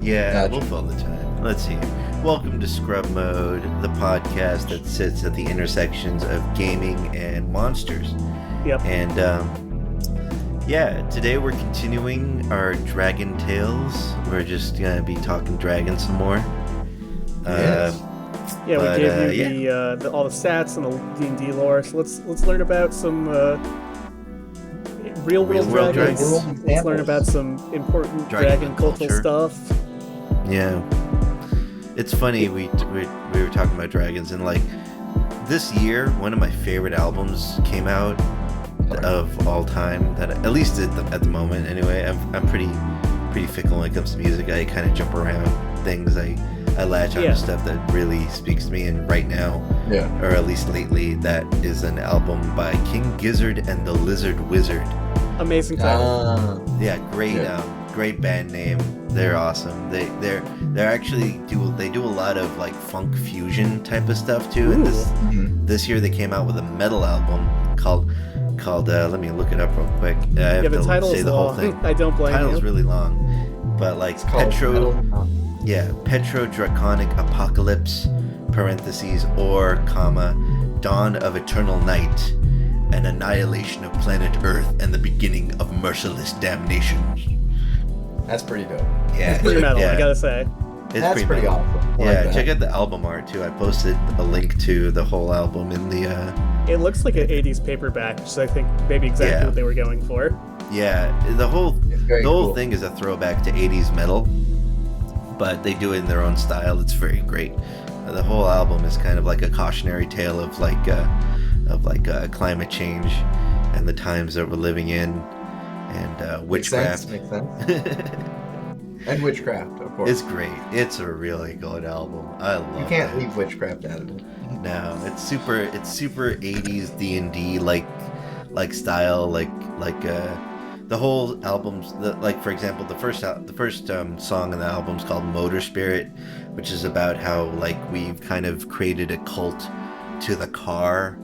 Yeah, we'll fill the time. Let's see. Welcome to ScrubMode, the podcast that sits at the intersections of gaming and monsters. Yep. And, today we're continuing our Dragon Tales. We're just going to be talking dragons some more. Yes. We gave you all the stats and the D&D lore, so let's learn about some real-world dragons. Let's learn about some important dragon cultural stuff. Yeah. It's funny, we were talking about dragons, and like this year, one of my favorite albums came out of all time. That at least at the moment, anyway. I'm pretty fickle when it comes to music. I kind of jump around things. I latch on to stuff that really speaks to me. And right now, or at least lately, that is an album by King Gizzard and the Lizard Wizard. Amazing title. Great band name. They're awesome. They actually do a lot of like funk fusion type of stuff too. Ooh. And this year they came out with a metal album called let me look it up real quick. I have the to title say is the long. whole thing. I don't blame you. The title's really long, but like PetroDragonic Apocalypse (parentheses or comma) Dawn of Eternal Night, an Annihilation of Planet Earth, and the beginning of Merciless Damnation. That's pretty dope. Yeah, it's pretty metal. I gotta say, that's pretty awesome. Check out the album art too. I posted a link to the whole album in the. It looks like an '80s paperback, which is, I think, maybe exactly what they were going for. Yeah, the whole thing is a throwback to '80s metal, but they do it in their own style. It's very great. The whole album is kind of like a cautionary tale of like climate change and the times that we're living in, and witchcraft. Makes sense. And witchcraft, of course. It's great. It's a really good album. I love it. You can't leave witchcraft out of it. No, it's super 80s D&D like style, like the whole album's for example, the first song in the album's called Motor Spirit, which is about how like we've kind of created a cult to the car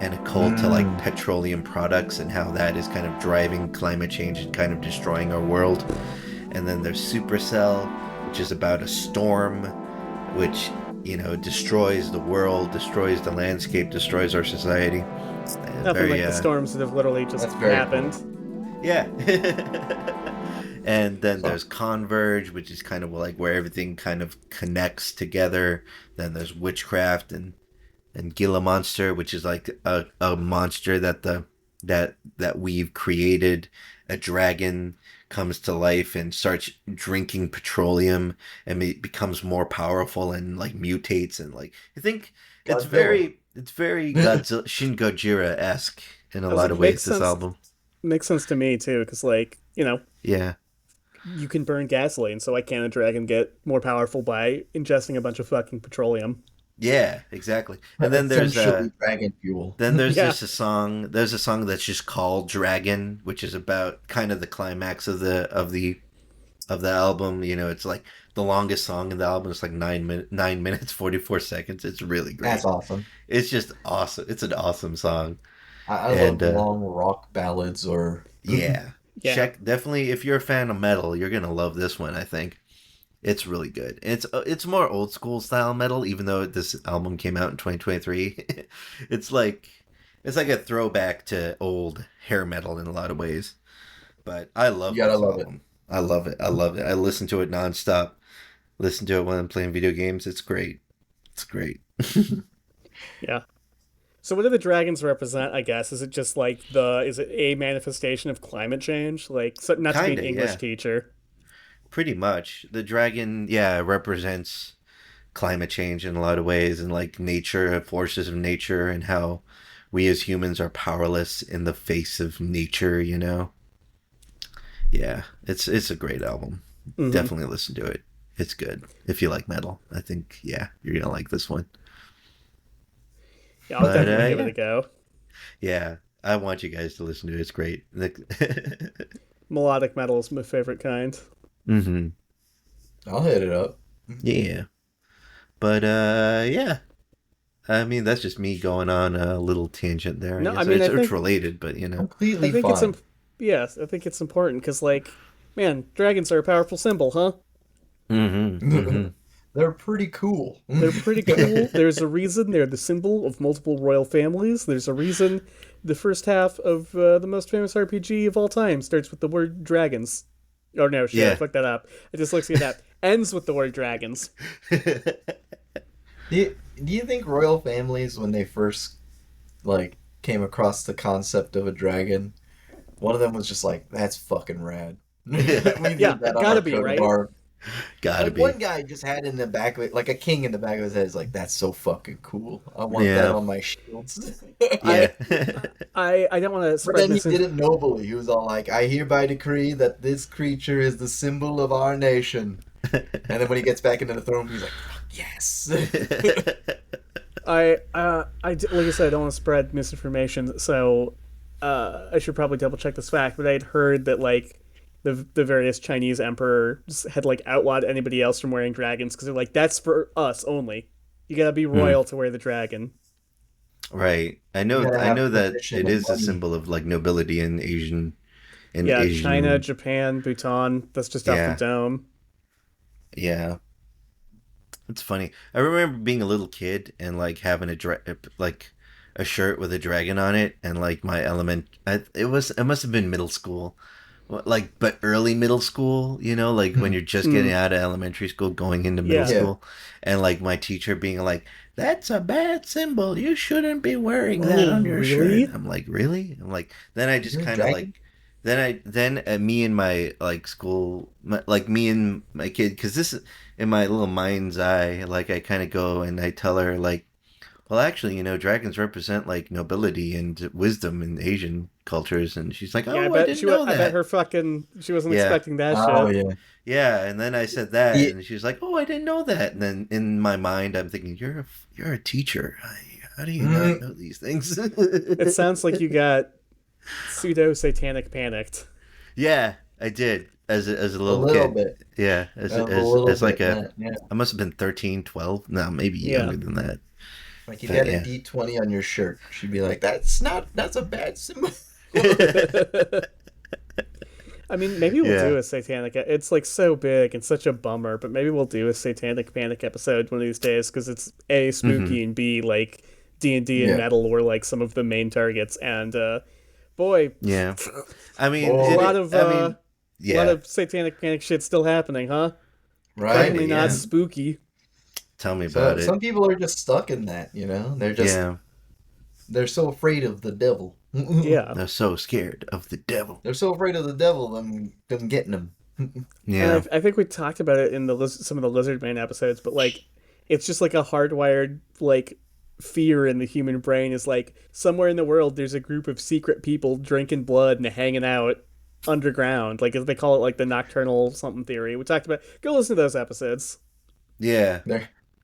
and a cult to like petroleum products, and how that is kind of driving climate change and kind of destroying our world. And then there's Supercell, which is about a storm which, destroys the world, destroys the landscape, destroys our society. Nothing like the storms that have literally just happened. Cool. Yeah. And then there's Converge, which is kind of like where everything kind of connects together. Then there's Witchcraft and Gila Monster, which is like a monster that we've created. A dragon comes to life and starts drinking petroleum and becomes more powerful and like mutates, and like I think it's very Godzilla, Shin Gojira-esque in a lot of ways. This album makes sense to me too, because you can burn gasoline, so why can't a dragon get more powerful by ingesting a bunch of fucking petroleum? Yeah, exactly. And then there's dragon fuel. Then there's just a song. There's a song that's just called Dragon, which is about kind of the climax of the album. It's like the longest song in the album. It's like 9 minutes 44 seconds. It's really great. That's awesome. It's just awesome. It's an awesome song. I love long rock ballads or Check definitely if you're a fan of metal, you're gonna love this one. I think. It's really good. It's more old school style metal, even though this album came out in 2023. It's like a throwback to old hair metal in a lot of ways. But I love this album. I love it. I listen to it nonstop. Listen to it when I'm playing video games. It's great. Yeah. So what do the dragons represent, I guess? Is it just like is it a manifestation of climate change? Like, so, not to be an English teacher. Pretty much. The dragon, represents climate change in a lot of ways, and like nature, forces of nature, and how we as humans are powerless in the face of nature, Yeah, it's a great album. Mm-hmm. Definitely listen to it. It's good. If you like metal, I think, you're going to like this one. Yeah, I'll definitely give it a go. Yeah, I want you guys to listen to it. It's great. Melodic metal is my favorite kind. Mm-hmm. I'll hit it up. Yeah. But, I mean, that's just me going on a little tangent there. No, I mean, it's related, but, Completely I think fine. I think it's important, because, like, man, dragons are a powerful symbol, huh? They're pretty cool. They're pretty cool. There's a reason they're the symbol of multiple royal families. There's a reason the first half of the most famous RPG of all time starts with the word dragons. Oh no, shit, I fucked that up. I just looked at that. Ends with the word dragons. Do you think royal families, when they first came across the concept of a dragon, one of them was just like, "That's fucking rad." Yeah, gotta be, right? Gotta be. One guy just had in the back of it, like a king in the back of his head, is like, "That's so fucking cool. I want that on my shields." Yeah. I don't want to spread But then this. he did it nobly. He was all like, "I hereby decree that this creature is the symbol of our nation." And then when he gets back into the throne, he's like, "Yes." Like I said, I don't want to spread misinformation, so I should probably double check this fact. But I'd heard that the various Chinese emperors had outlawed anybody else from wearing dragons because they're like, that's for us only. You gotta be royal to wear the dragon. Right. I know that it is a symbol of nobility in Asian. China, Japan, Bhutan. That's just off the dome. Yeah. It's funny. I remember being a little kid and having a shirt with a dragon on it, and my it must have been middle school. But early middle school, when you're just getting out of elementary school, going into middle school, and my teacher being like, "That's a bad symbol. You shouldn't be wearing that on your shirt." I'm like, "Really?" I'm like, then I just kind of me and my school, me and my kid, because this is in my little mind's eye, I kind of go and I tell her well, actually, dragons represent nobility and wisdom in Asian cultures, and she's like, "Oh, I didn't know that." I bet her she wasn't expecting that shit. Oh yeah, yeah. And then I said that, and she's like, "Oh, I didn't know that." And then in my mind, I'm thinking, "You're a teacher. How do you not know these things?" It sounds like you got pseudo satanic panicked. Yeah, I did as a little kid. Bit. Yeah, as I must have been 13, 12. No, maybe younger than that. If you had a D20 on your shirt, she'd be like, that's a bad symbol. I mean, maybe we'll do a satanic. It's so big and such a bummer, but maybe we'll do a satanic panic episode one of these days because it's A, spooky, and B, D&D and metal were some of the main targets, and boy, yeah. I mean, a lot of satanic panic shit still happening, huh? Right. Certainly not spooky. Tell me about it. Some people are just stuck in that, They're just they're so afraid of the devil. Yeah. They're so scared of the devil. They're so afraid of the devil, them getting them. Yeah. And I think we talked about it in some of the Lizard Man episodes, but it's just a hardwired fear in the human brain is somewhere in the world there's a group of secret people drinking blood and hanging out underground. They call it the nocturnal something theory. We talked about. Go listen to those episodes. Yeah.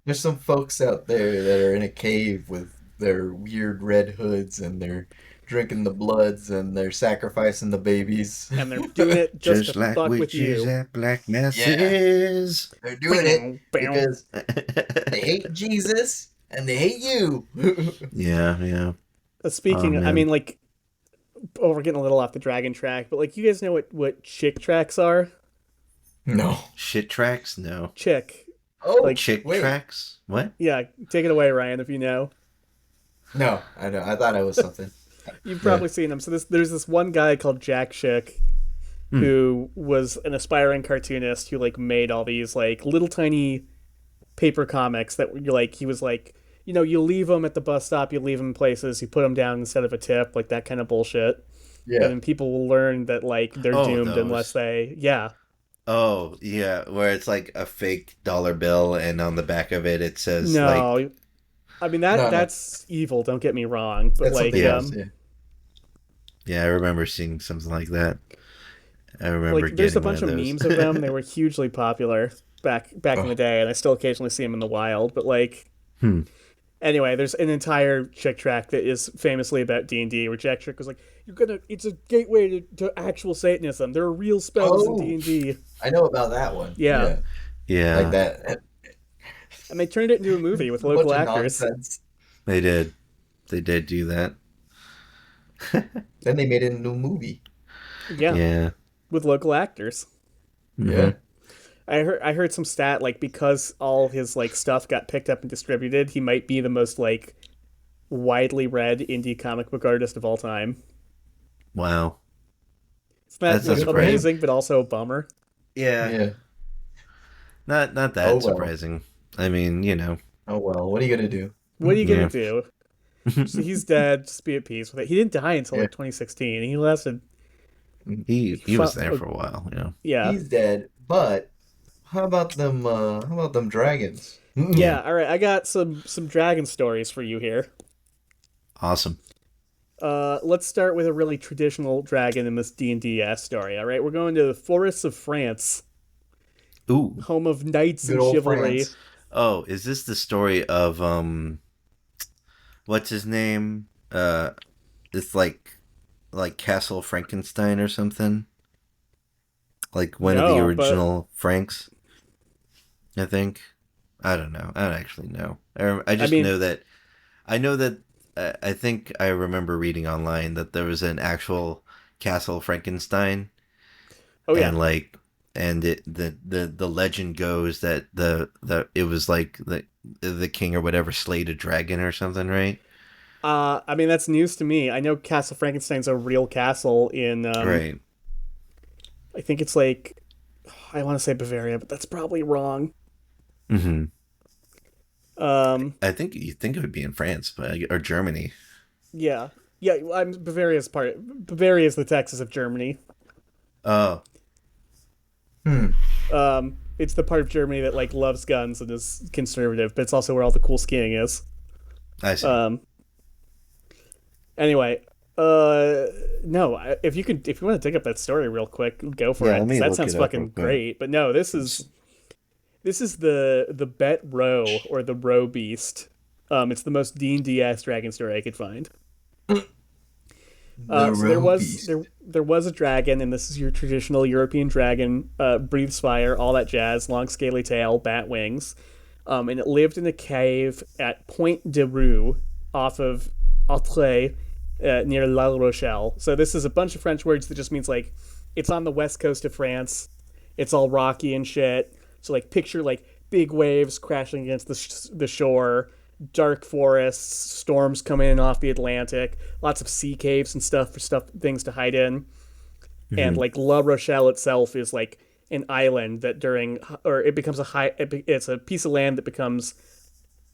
There's some folks out there that are in a cave with their weird red hoods, and they're drinking the bloods, and they're sacrificing the babies. And they're doing it just to fuck with you. At black masses. They're doing it because they hate Jesus, and they hate you. Yeah. Speaking, I mean, we're getting a little off the dragon track, but you guys know what chick tracks are? No. Shit tracks? No. Chick. Oh, chick tracks? What? Yeah, take it away, Ryan, if you know. No, I know. I thought I was something. You've probably seen him. So there's this one guy called Jack Chick who was an aspiring cartoonist who made all these little tiny paper comics that he was you leave them at the bus stop, you leave them places, you put them down instead of a tip, that kind of bullshit. Yeah. And then people will learn that they're doomed unless they Oh, yeah, where it's a fake dollar bill, and on the back of it, it says, No, I mean, that's evil, don't get me wrong, but yeah, I remember seeing something like that. I remember there's a bunch of memes of them. They were hugely popular back in the day, and I still occasionally see them in the wild, but Anyway, there's an entire chick track that is famously about D&D, where Jack Chick was it's a gateway to actual Satanism. There are real spells in D&D. I know about that one. Yeah. Like that. And they turned it into a movie with local actors. They did. They did do that. Then they made it into a movie. Yeah. With local actors. Mm-hmm. I heard some stat like because all his like stuff got picked up and distributed, he might be the most like widely read indie comic book artist of all time. Wow. It's not That's not surprising. amazing, but also a bummer. Yeah. Yeah. Not that Oh, well. surprising. I mean, you know. Oh well, what are you gonna do? What are you gonna Yeah. do? So he's dead. Just be at peace with it. He didn't die until like 2016. He lasted. He was there for a while, you know. Yeah. He's dead, but how about them? How about them dragons? Yeah. All right. I got some dragon stories for you here. Awesome. Let's start with a really traditional dragon in this D&D-ass story. All right, we're going to the forests of France, Ooh. home of knights Good and old chivalry. France. Oh, is this the story of what's his name? It's like Castle Frankenstein or something. Like one of the No, but- original Franks. I think. I don't know. I don't actually know. I just mean- know that. I know that. I think I remember reading online that there was an actual Castle Frankenstein. Oh yeah. And like, and the legend goes that it was like the king or whatever slayed a dragon or something, right? I mean that's news to me. I know Castle Frankenstein's a real castle in. Right. I think it's like, I want to say Bavaria, but that's probably wrong. Mm-hmm. I think you think it would be in France, or Germany. Yeah. Bavaria's the Texas of Germany. Oh. It's the part of Germany that like loves guns and is conservative, but it's also where all the cool skiing is. I see. Anyway, no, if you want to dig up that story real quick, go for it. let me That look sounds it up fucking real quick. great. But no, this is the Bet Row or the Row Beast. It's the most D&D-ass dragon story I could find. So there was a dragon, and this is your traditional European dragon. Breathes fire, all that jazz, long scaly tail, bat wings, and it lived in a cave at Point de Rue, off of Autrey, near La Rochelle. So this is a bunch of French words that just means like it's on the west coast of France. It's all rocky and shit. So like picture like big waves crashing against the shore. Dark forests, storms coming in off the Atlantic, lots of sea caves and things to hide in. Mm-hmm. And like La Rochelle itself is like an island that it's a piece of land that becomes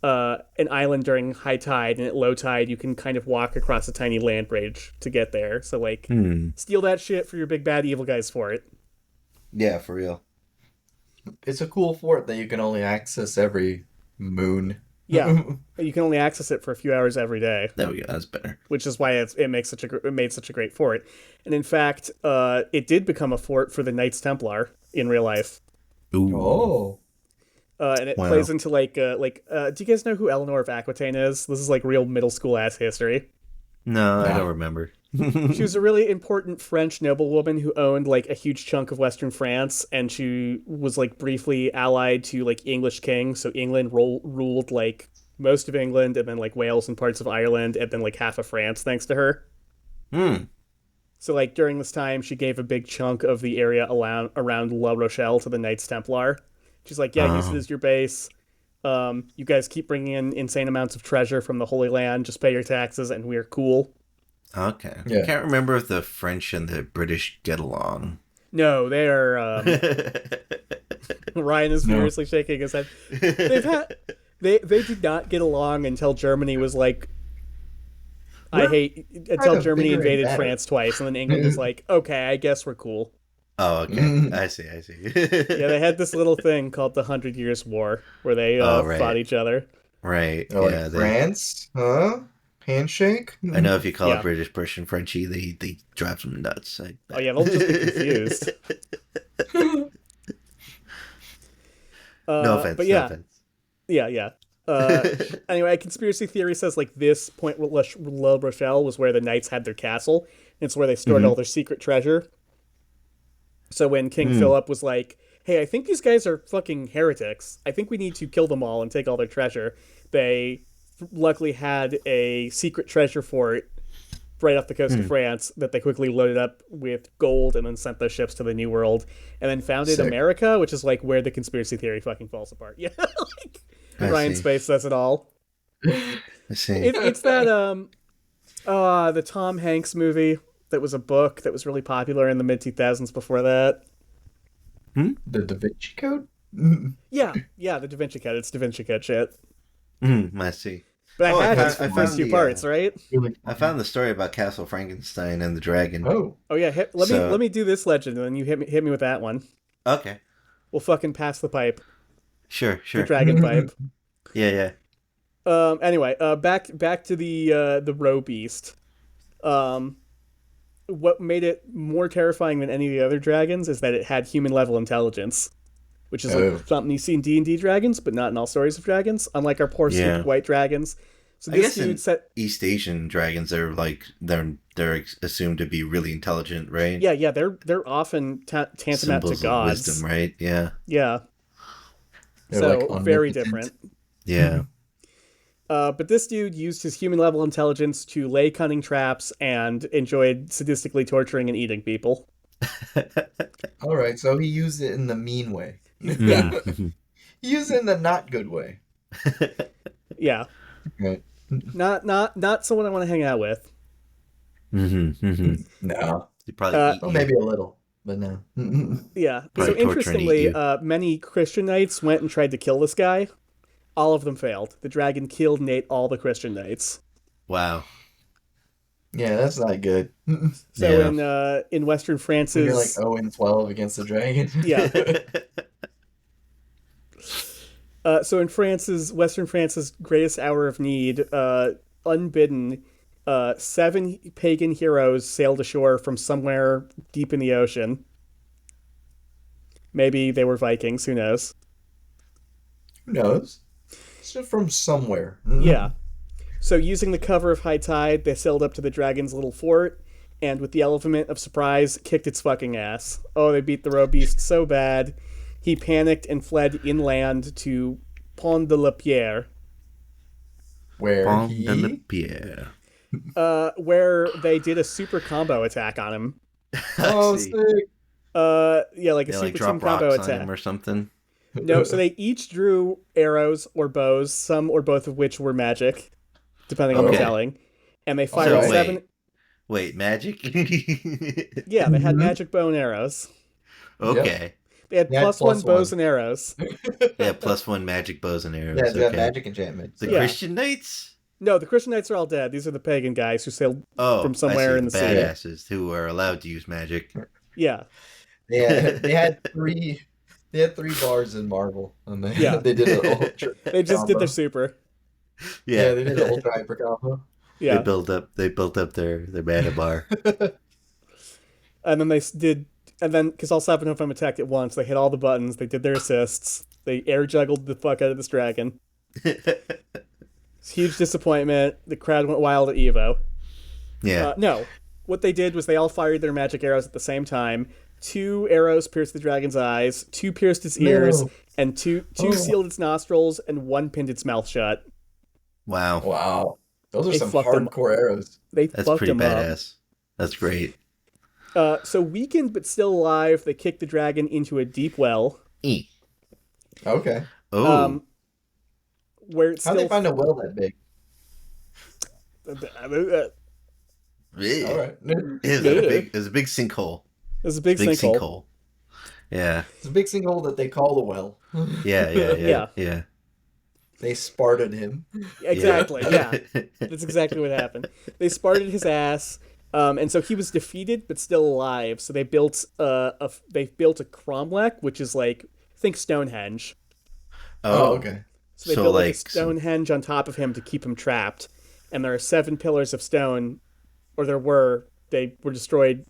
an island during high tide, and at low tide you can kind of walk across a tiny land bridge to get there. So like steal that shit for your big bad evil guys for it. Yeah, for real. It's a cool fort that you can only access every moon. Yeah, you can only access it for a few hours every day. There we go. That's better. Which is why it made such a great fort. And in fact, it did become a fort for the Knights Templar in real life. Ooh. Oh. And it plays into do you guys know who Eleanor of Aquitaine is? This is like real middle school ass history. No, I don't remember. She was a really important French noblewoman who owned like a huge chunk of Western France, and she was like briefly allied to like English kings. So England ruled like most of England, and then like Wales and parts of Ireland, and then like half of France thanks to her. So like during this time, she gave a big chunk of the area around La Rochelle to the Knights Templar. She's like, yeah, use it as your base. You guys keep bringing in insane amounts of treasure from the Holy Land. Just pay your taxes, and we're cool. Okay. Yeah. I can't remember if the French and the British get along. No, they are. Ryan is furiously shaking his head. They did not get along until Germany was like, until Germany invaded France twice, and then England was like, okay, I guess we're cool. Oh, okay. I see. Yeah, they had this little thing called the 100 Years' War, where they fought each other. Right. Oh, yeah. France? Huh? Handshake? I know if you call Yeah. it British, Prussian, Frenchy, they drive them nuts. Oh yeah, they'll just be confused. No offense. But yeah, No offense. yeah. Anyway, a conspiracy theory says like this Point La Rochelle was where the knights had their castle. And it's where they stored all their secret treasure. So when King Philip was like, hey, I think these guys are fucking heretics. I think we need to kill them all and take all their treasure. They luckily had a secret treasure fort right off the coast of France that they quickly loaded up with gold and then sent those ships to the New World and then founded Sick. America, which is like where the conspiracy theory fucking falls apart. Yeah, like Ryan see. Space says it all. I see. It's that the Tom Hanks movie that was a book that was really popular in the mid 2000s before that. The Da Vinci Code? Yeah, the Da Vinci Code. It's Da Vinci Code shit. I see. But I had I the first found few the, parts, right? Really? I found the story about Castle Frankenstein and the dragon. Oh. Oh yeah, let me do this legend, and then you hit me with that one. Okay. We'll fucking pass the pipe, Sure. the dragon pipe. Yeah. Anyway, back to the roe beast. What made it more terrifying than any of the other dragons is that it had human level intelligence, which is like something you see in D&D dragons, but not in all stories of dragons. Unlike our poor stupid white dragons. So I guess in East Asian dragons, they're assumed to be really intelligent, right? Yeah, they're often tantamount Symbols to gods. of wisdom, right? Yeah. They're So like very omnipotent. different. Yeah. But this dude used his human level intelligence to lay cunning traps and enjoyed sadistically torturing and eating people. All right, so he used it in the mean way. Yeah. He used it in the not good way. Yeah. Right. Not someone I want to hang out with. No. You probably eat Well, you. maybe a little, but no. Yeah. Probably So torture and eat interestingly, you. many Christian knights went and tried to kill this guy. All of them failed. The dragon killed and ate all the Christian knights. Wow. Yeah, that's not good. So Yeah. in Western So you're like France's 0-12 against the dragon. Yeah. So in Western France's greatest hour of need, unbidden, 7 pagan heroes sailed ashore from somewhere deep in the ocean. Maybe they were Vikings, who knows? Who knows? It's just from somewhere. Yeah. So using the cover of high tide, they sailed up to the dragon's little fort, and with the element of surprise, kicked its fucking ass. Oh, they beat the roe beast so bad, he panicked and fled inland to Pont de la Pierre, Where Pont he... de la Pierre. where they did a super combo attack on him. Oh, I see. sick. Yeah, like a They super like team drop combo rocks on attack. him or something. No, so they each drew arrows or bows, some or both of which were magic, depending on the Okay. telling. And they fired Alright. 7... Wait, magic? Yeah, they had magic bow and arrows. Okay. They had They had plus one plus bows one. and arrows. Yeah, +1 magic bows and arrows. Yeah, they have Okay. magic enchantments. The Yeah. Christian knights? No, the Christian knights are all dead. These are the pagan guys who sailed Oh, from somewhere I see, in the sea. badasses who are allowed to use magic. Yeah. They had three bars in Marvel, and they Yeah. they did an ultra. They just did combo. their super. Yeah, they did an ultra hyper combo. Yeah. They built up their mana bar. And then because all 7 of them attacked at once, they hit all the buttons, they did their assists, they air juggled the fuck out of this dragon. It's huge disappointment. The crowd went wild at Evo. Yeah. No. What they did was they all fired their magic arrows at the same time. 2 arrows pierced the dragon's eyes, 2 pierced its ears, No. and 2 sealed its nostrils, and 1 pinned its mouth shut. Wow. Wow, those are They some fucked them- hardcore arrows. They That's fucked pretty him up. badass. That's great. So weakened but still alive, they kicked the dragon into a deep well, E. Okay, Oh. where it's how'd still... they find a well that big? Yeah. All right, It was a big sinkhole. There's a big sinkhole. Yeah. it's a big sinkhole that they call the well. Yeah. They Spartan him. Exactly, yeah. That's exactly what happened. They sparted his ass, and so he was defeated but still alive. So they built a cromlech, which is like, think Stonehenge. Oh, okay. So they built like a Stonehenge on top of him to keep him trapped. And there are 7 pillars of stone, or they were destroyed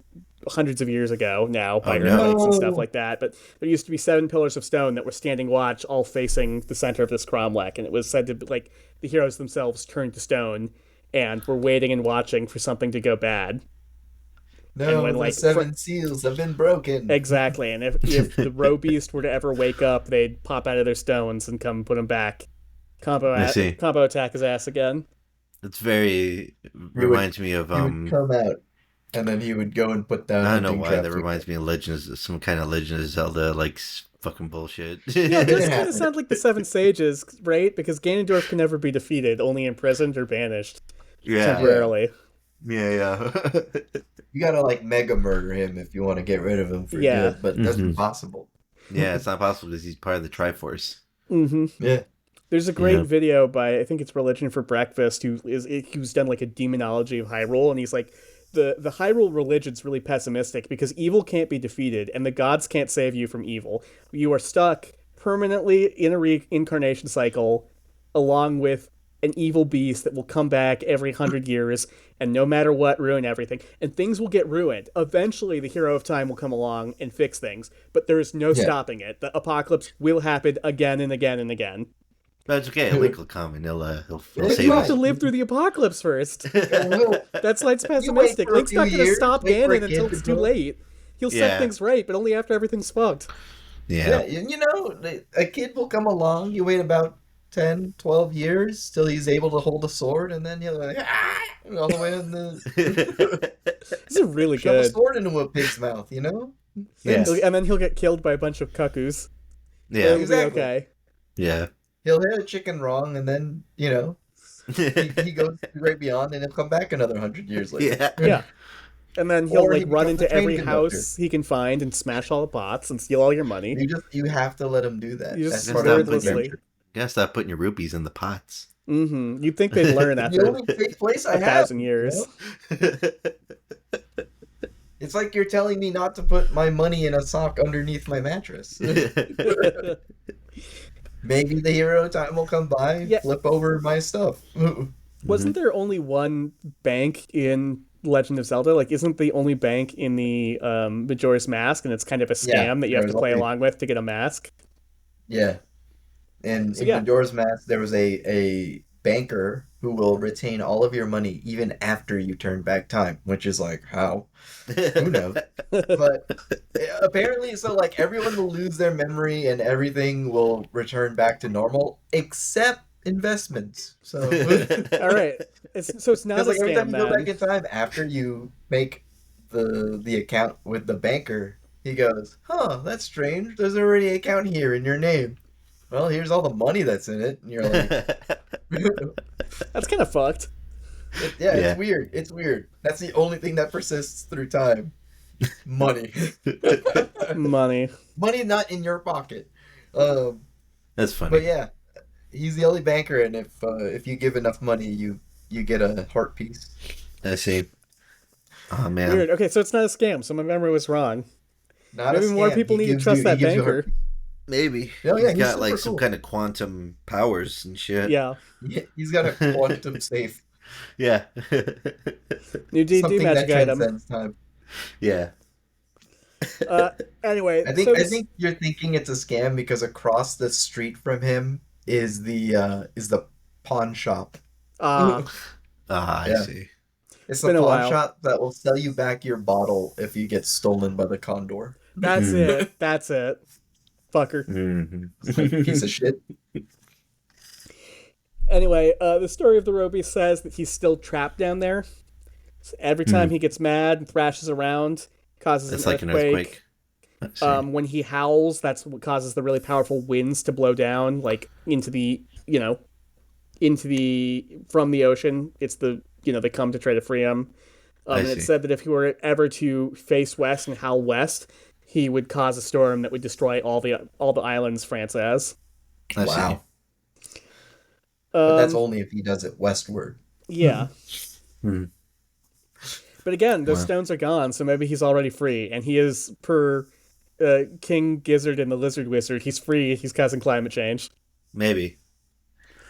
hundreds of years ago now by earthquakes and stuff like that. But there used to be 7 pillars of stone that were standing watch, all facing the center of this cromlech, and it was said to be like the heroes themselves turned to stone and were waiting and watching for something to go bad. No, when, the like, 7 seals have been broken. Exactly, and if the roe beast were to ever wake up, they'd pop out of their stones and come put him back. Combo attack his ass again. It's very reminds me of He would come out, and then he would go and put down. I don't know hunting why traps that with reminds me of Legends, some kind of Legend of Zelda like fucking bullshit. Yeah, it does kind happen. of sound like the Seven Sages, right? Because Ganondorf can never be defeated, only imprisoned or banished temporarily. Yeah. You gotta like mega murder him if you want to get rid of him for good, but that's impossible. Yeah, it's not possible because he's part of the Triforce. Mm-hmm. Yeah. There's a great video by, I think it's Religion for Breakfast, who's done like a demonology of Hyrule, and he's like, the Hyrule religion's really pessimistic because evil can't be defeated, and the gods can't save you from evil. You are stuck permanently in a reincarnation cycle, along with an evil beast that will come back every 100 years, and no matter what, ruin everything. And things will get ruined. Eventually, the hero of time will come along and fix things, but there is no stopping it. The apocalypse will happen again and again and again. But it's okay. Link will come and he'll save You have us. to live through the apocalypse first. That's why it's You pessimistic. wait for a Link's not few going to years, stop wait for a Ganon kid until to it's too grow. late. He'll set things right, but only after everything's fucked. Yeah. You know, a kid will come along. You wait about 10, 12 years till he's able to hold a sword, and then you're like, all the way in the. This is really Shove a good. sword into a pig's mouth, you know? Yeah. And then he'll get killed by a bunch of cuckoos. Yeah. It'll be Exactly. okay. Yeah. He'll hit a chicken wrong, and then, you know, he goes right beyond, and he'll come back another 100 years later. Yeah. And then he'll Or like he run becomes into a train every conductor. house he can find and smash all the pots and steal all your money. You have to let him do that. You That's just part of the wordlessly. adventure. You gotta stop putting your rupees in the pots. Mm-hmm. You'd think they'd learn The after only safe place I have. 1,000 years. You know? It's like you're telling me not to put my money in a sock underneath my mattress. Maybe the hero time will come by, flip over my stuff. Wasn't there only one bank in Legend of Zelda? Like, isn't the only bank in the Majora's Mask, and it's kind of a scam that you have to play along with to get a mask? Yeah. And in Majora's Mask, there was a banker who will retain all of your money even after you turn back time, which is like, how? Who knows? But apparently, so like everyone will lose their memory and everything will return back to normal except investments. So all right, so it's not a like every scam, time you go back man. in time after you make the account with the banker, he goes, "Huh, that's strange. There's already an account here in your name. Well, here's all the money that's in it." And you're like, That's kind of fucked. It's weird. It's weird. That's the only thing that persists through time. Money. Money not in your pocket. That's funny. But yeah, he's the only banker, and if you give enough money, you get a heart piece. I see. Oh man. Weird. Okay, so it's not a scam. So my memory was wrong. Not Maybe a scam. more people He need to gives trust you- that he gives you a banker. heart piece. Maybe. Oh, yeah, he's he's got super like some cool. kind of quantum powers and shit. Yeah. He's got a quantum safe. Yeah. New D&D Something magic that item. transcends time. Yeah. Anyway, I think you're thinking it's a scam because across the street from him is the pawn shop. I Yeah. see. It's been the a pawn while. shop that will sell you back your bottle if you get stolen by the condor. That's it. That's it. Fucker. Mm-hmm. Piece of shit. Anyway, the story of the Roby says that he's still trapped down there. So every time he gets mad and thrashes around, causes It's an like an earthquake. earthquake. When he howls, that's what causes the really powerful winds to blow down, like into the from the ocean. It's they come to try to free him. And it see. said that if he were ever to face west and howl west, he would cause a storm that would destroy all the islands France has. I see. Wow. But that's only if he does it westward. Yeah. Hmm. But again, those Wow. stones are gone, so maybe he's already free, and he is per King Gizzard and the Lizard Wizard. He's free. He's causing climate change. Maybe.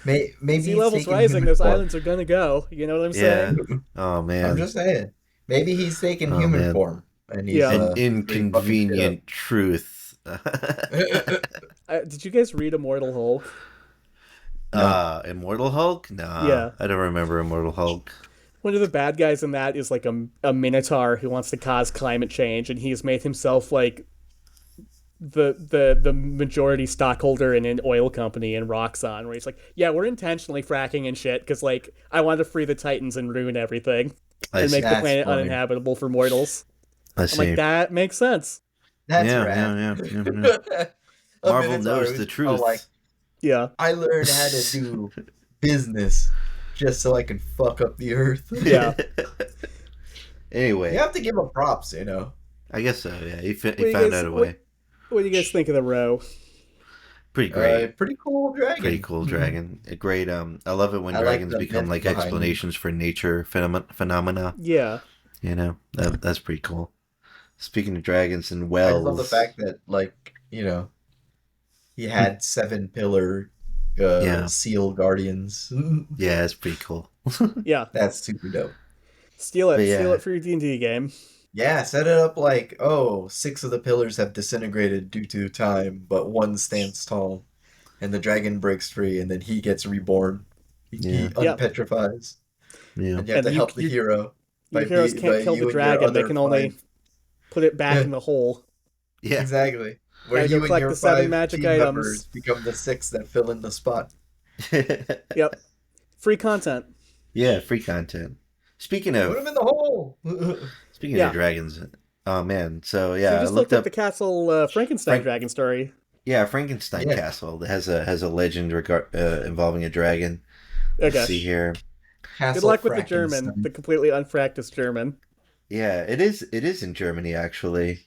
Maybe Sea he's levels taking rising. human Those form. islands are gonna go. You know what I'm Yeah. saying? Oh man. I'm just saying. Maybe he's taking Oh, human man. form. And he's, Yeah. An fucking shit inconvenient truth. Did you guys read Immortal Hulk? Immortal Hulk? Nah. Yeah. I don't remember Immortal Hulk. One of the bad guys in that is like a minotaur who wants to cause climate change, and he's made himself like the majority stockholder in an oil company in Roxxon, where he's like, yeah, we're intentionally fracking and shit because like I want to free the Titans and ruin everything and make the planet uninhabitable for mortals. I'm like, that makes sense. That's yeah. Marvel knows the truth. Like, yeah, I learned how to do business just so I can fuck up the earth. Yeah. Anyway, you have to give him props, you know. I guess so. Yeah, he found out a way. What do you guys think of the row? Pretty great. Pretty cool dragon. Pretty cool dragon. A great. I love it when dragons become like explanations for nature phenomena. Yeah. You know, that's pretty cool. Speaking of dragons and wells, I love the fact that, like, you know, he had 7 pillar seal guardians. Yeah, it's pretty cool. Yeah, that's super dope. Steal it for your D&D game. Yeah, set it up like, 6 of the pillars have disintegrated due to time, but 1 stands tall, and the dragon breaks free, and then he gets reborn. He unpetrifies. Yeah, and you have to help the hero. Your heroes can't kill the dragon; they can only put it back in the hole. Yeah, exactly. Where you and your 7 magic items become the 6 that fill in the spot. Yep, free content. Yeah, free content. Speaking of, put them in the hole. Speaking of dragons, oh man, so you just looked up the Castle Frankenstein dragon story. Yeah, Frankenstein Castle has a legend involving a dragon. Okay. Let's see here. Castle Good luck with the German, the completely unpracticed German. Yeah, it is in Germany actually.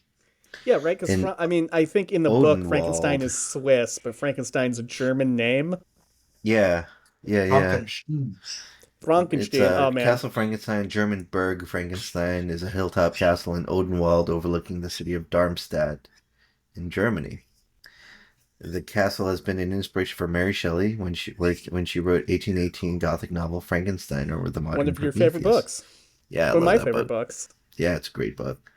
Yeah, right. Because I think in the book Frankenstein is Swiss, but Frankenstein's a German name. Yeah. Frankenstein. Oh man. Castle Frankenstein, German Burg Frankenstein, is a hilltop castle in Odenwald overlooking the city of Darmstadt in Germany. The castle has been an inspiration for Mary Shelley when she wrote 1818 Gothic novel Frankenstein or the Modern Prometheus. One of your favorite books. Yeah, one of my favorite books. Yeah, it's a great book.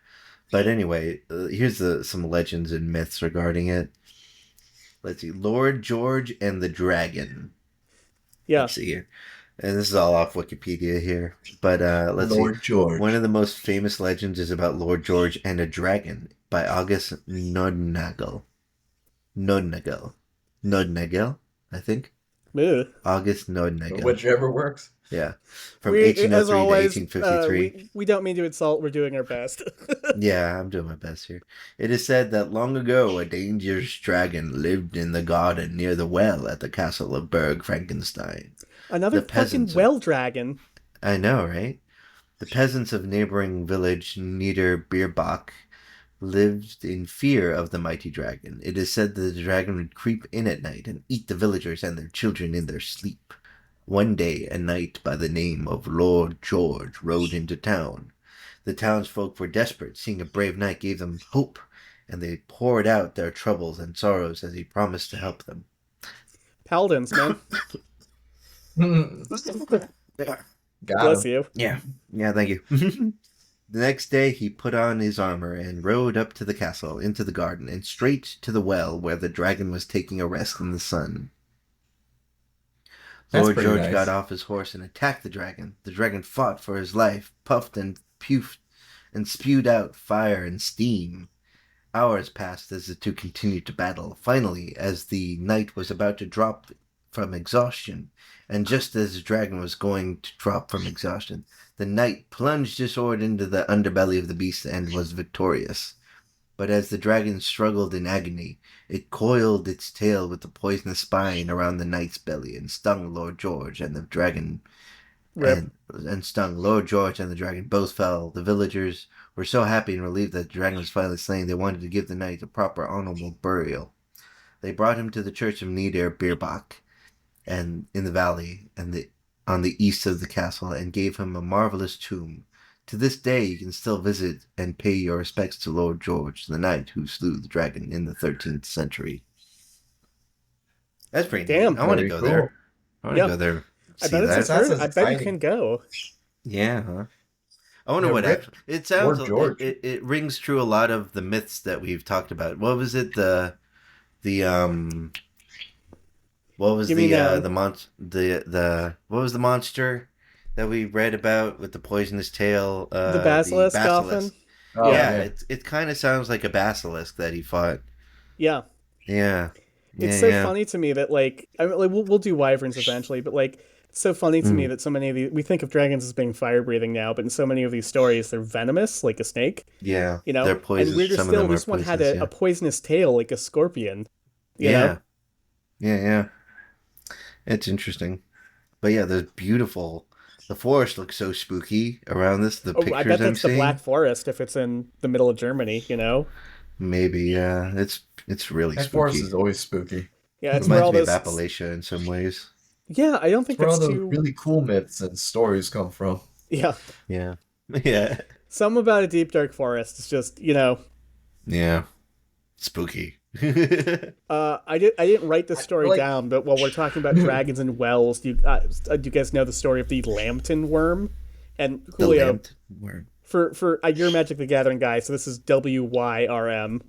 But anyway, here's some legends and myths regarding it. Let's see, Lord George and the Dragon. Yeah. Let's see here. And this is all off Wikipedia here. But let's Lord see. George. One of the most famous legends is about Lord George and a dragon by August Nodnagel, I think. Ugh. August Nodnagel. Whichever works. Yeah. From 1803 to 1853. We don't mean to insult. We're doing our best. Yeah, I'm doing my best here. It is said that long ago a dangerous dragon lived in the garden near the well at the castle of Burg Frankenstein. Another fucking well dragon. I know, right? The peasants of neighboring village Niederbierbach lived in fear of the mighty dragon. It is said that the dragon would creep in at night and eat the villagers and their children in their sleep. One day, a knight by the name of Lord George rode into town. The townsfolk were desperate, seeing a brave knight gave them hope, and they poured out their troubles and sorrows as he promised to help them. Paladins, man. Bless you. Yeah, thank you. The next day he put on his armor and rode up to the castle, into the garden, and straight to the well where the dragon was taking a rest in the sun. Lord George got off his horse and attacked the dragon. The dragon fought for his life, puffed and pufed, and spewed out fire and steam. Hours passed as the two continued to battle. Finally, as the knight was about to drop from exhaustion, and just as the dragon was going to drop from exhaustion, the knight plunged his sword into the underbelly of the beast and was victorious. But as the dragon struggled in agony, it coiled its tail with the poisonous spine around the knight's belly and stung Lord George and the dragon. And stung Lord George and the dragon both fell. The villagers were so happy and relieved that the dragon was finally slain, they wanted to give the knight a proper honorable burial. They brought him to the church of Niederbierbach, and in the valley and on the east of the castle, and gave him a marvelous tomb. To this day you can still visit and pay your respects to Lord George, the knight who slew the dragon in the 13th century. That's pretty damn. Neat. I want to go there. I want to go there. I bet it's I bet you can go. Yeah, huh? I wonder what actually... It sounds... It rings true a lot of the myths that we've talked about. What was it? What was the monster that we read about with the poisonous tail? The basilisk. Coffin? Oh, yeah, it kind of sounds like a basilisk that he fought. Yeah. Yeah. It's Yeah, so yeah. funny to me that like I mean, like we'll do wyverns eventually, but like it's so funny to me Mm. that so many of these we think of dragons as being fire breathing now, but in so many of these stories they're venomous like a snake, Yeah. you know. They're And poisonous. weirder Some of still, them are this one had poisonous, a yeah. poisonous tail like a scorpion, you know. Yeah. Yeah, yeah. It's interesting. But yeah, there's beautiful. The forest looks so spooky around this, the Oh, I pictures bet I'm that's the Black seeing. Forest if it's in the middle of Germany, you know. Maybe, yeah. It's really That forest is spooky. always spooky. Yeah, it's where Reminds all me of those. Appalachia in some ways. Yeah, I don't It's think where all that's the too. really cool myths and stories come from. Yeah, Yeah. Yeah. some about a deep dark forest is just Yeah. Spooky. I didn't write this I feel story like down, but while we're talking about dragons and wells, do you guys know the story of the Lambton worm? And The Julio, lamped word. for you're Magic the Gathering guy, so this is WYRM,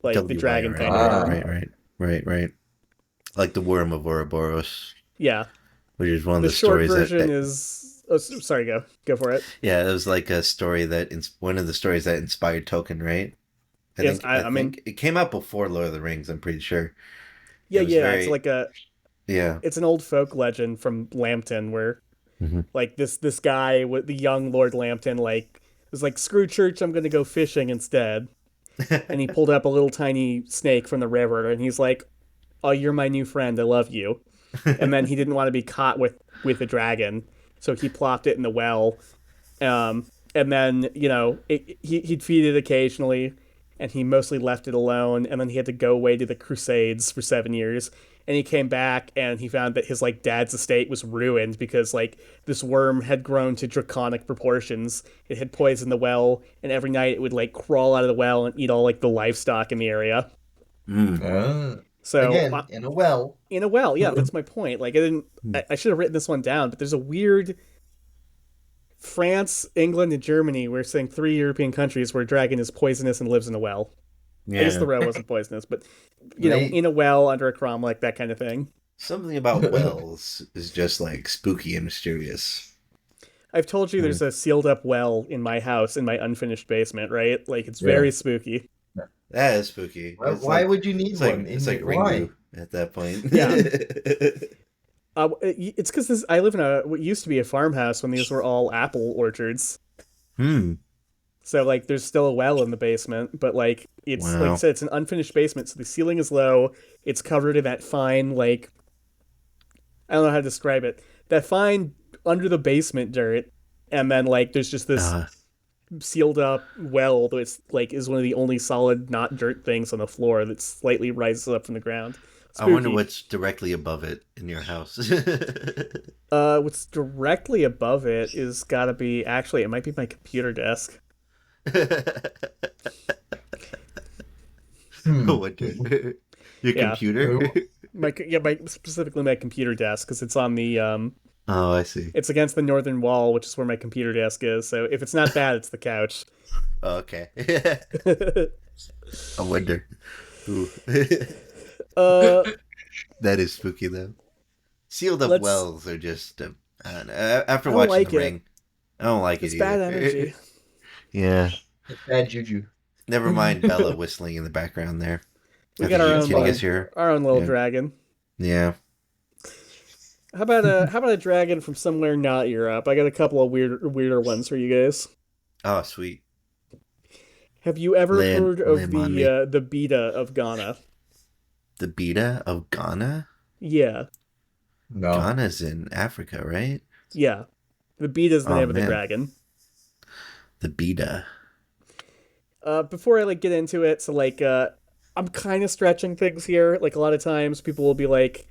like the dragon WYRM. kind of Yeah, worm. ah, right. Like the worm of Ouroboros, Yeah, which is one of the the short stories version is. Oh, sorry, go for it. yeah, it was like a story that one of the stories that inspired Tolkien, right? I Yes, think I I mean, think it came out before Lord of the Rings. I'm pretty sure. yeah, It was yeah, it's very like a yeah. it's an old folk legend from Lambton where Hmm. like this guy with the young Lord Lambton like was like screw church, I'm gonna go fishing instead, and he pulled up a little tiny snake from the river, and he's like, "Oh, you're my new friend. I love you." And then he didn't want to be caught with a dragon, so he plopped it in the well. And then he'd feed it occasionally, and he mostly left it alone. And then he had to go away to the Crusades for 7 years. And he came back and he found that his like dad's estate was ruined because like this worm had grown to draconic proportions. It had poisoned the well, and every night it would like crawl out of the well and eat all like the livestock in the area. Mm. ah. So Again, in a well. in a well, yeah, that's my point. Like I didn't, I should have written this one down, but there's a weird France, England, and Germany. We're saying three European countries where a dragon is poisonous and lives in a well. I guess Yeah. the well wasn't poisonous, but Right? in a well under a cromlech, that kind of thing. Something about wells is just like spooky and mysterious. I've told you Mm. there's a sealed up well in my house in my unfinished basement, right? Like it's Yeah. very spooky. That is spooky. Why would you need one? It's like Why? Ringu at that point. Yeah. It's because I live in what used to be a farmhouse when these were all apple orchards. Hmm. So like there's still a well in the basement, but like it's like I Wow. said, it's an unfinished basement, so the ceiling is low. It's covered in that fine like I don't know how to describe it. That fine under the basement dirt, and then like there's just this Uh, sealed up well that's like is one of the only solid not dirt things on the floor that slightly rises up from the ground. I wonder Spooky. what's directly above it in your house. What's directly above it is gotta be actually it might be my computer desk. Hmm. Your Yeah. computer? My specifically my computer desk because it's on the Oh, I see. it's against the northern wall, which is where my computer desk is. So if it's not that, it's the couch. Oh, okay. I wonder. Ooh. uh, That is spooky though. Sealed up let's. wells are just I don't know. After I don't watching like The it. Ring, I don't like It's it bad either. energy. Yeah. It's bad juju. Never mind Bella whistling in the background there. We I got think our you own can guess here. our own little Yeah. dragon. Yeah. How about a dragon from somewhere not Europe? I got a couple of weirder ones for you guys. Oh, sweet. Have you ever heard of Lamb on me. the Bida of Ghana? The Bida of Ghana? Yeah, No. Ghana's in Africa, right? yeah. The Bida is the Oh, name of the man. dragon. The Bida. Before I like get into it, so like I'm kind of stretching things here. Like a lot of times, people will be like,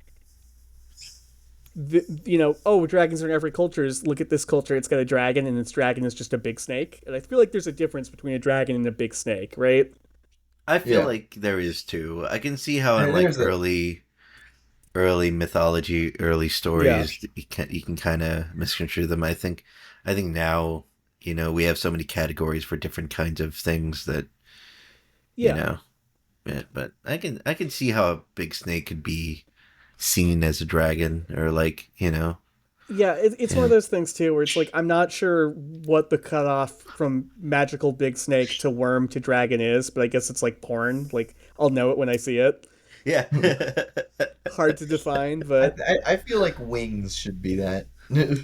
oh, dragons are in every culture. Look at this culture; it's got a dragon, and its dragon is just a big snake. And I feel like there's a difference between a dragon and a big snake, right? I feel Yeah. like there is too. I can see how in Yeah, like there's a- early mythology, early stories, you can kind of misconstrue them. I think now, we have so many categories for different kinds of things that, Yeah. but I can see how a big snake could be seen as a dragon or like, Yeah, it's one of those things too where it's like I'm not sure what the cutoff from magical big snake to worm to dragon is, but I guess it's like porn. Like I'll know it when I see it. Yeah. Hard to define, but I feel like wings should be that.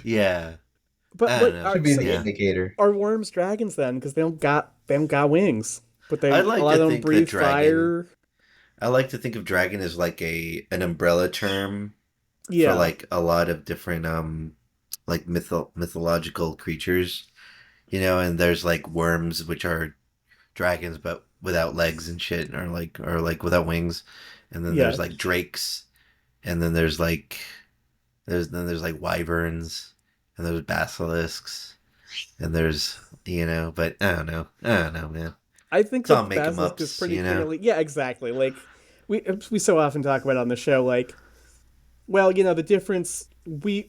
Yeah. but I don't know. Should be the Yeah. indicator. are worms dragons then? Because they don't got wings, but they I'd like a lot to of them think that breathe dragon- fire. I like to think of dragon as like an umbrella term Yeah, for like a lot of different like mythological creatures, and there's like worms which are dragons but without legs and shit, or like without wings, and then there's like drakes, and then there's like like wyverns, and there's basilisks, and there's but I don't know, man. I think all the make 'em basilisk ups, is pretty clearly. Yeah, exactly. Like we so often talk about on the show, like, well, the difference.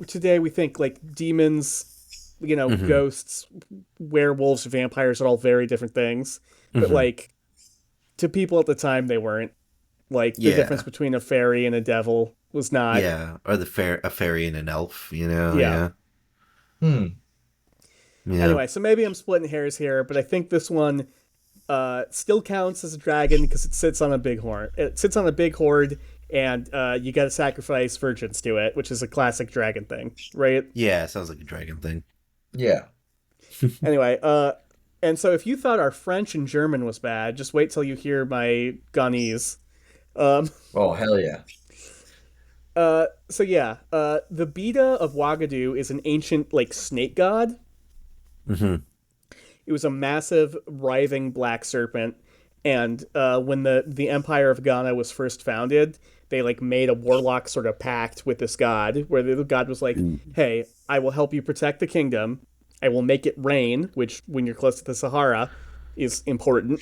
Today we think like demons, ghosts, werewolves, vampires are all very different things, but like to people at the time they weren't. Like the difference between a fairy and a devil was not. Yeah, or a fairy and an elf, Yeah. Hmm. Yeah. Anyway, so maybe I'm splitting hairs here, but I think this one still counts as a dragon because it sits on a big horn. It sits on a big hoard, and you got to sacrifice virgins to it, which is a classic dragon thing, right? Yeah, sounds like a dragon thing. Yeah. Anyway, and so if you thought our French and German was bad, just wait till you hear my Ghanese. Oh, hell yeah. So yeah, the Bida of Wagadu is an ancient like snake god. Mm-hmm. It was a massive, writhing black serpent, and when the Empire of Ghana was first founded, they like made a warlock sort of pact with this god, where the god was like, "Hey, I will help you protect the kingdom. I will make it rain," which, when you're close to the Sahara, is important.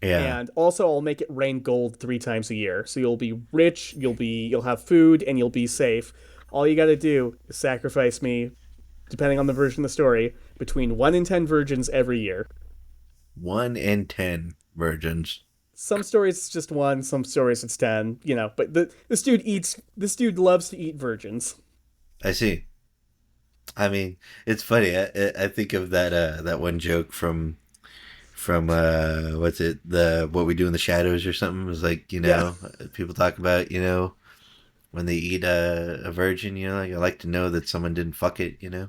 Yeah. And also, I'll make it rain gold 3 times a year, so you'll be rich, you'll have food, and you'll be safe. All you got to do is sacrifice me, depending on the version of the story, between 1 and 10 virgins every year. 1 in 10 virgins. Some stories it's just 1, some stories it's 10, but this dude loves to eat virgins. I see. I mean, it's funny. I think of that one joke from what's it, What We Do in the Shadows or something. It was like, people talk about, when they eat a virgin, like, I like to know that someone didn't fuck it, Yeah.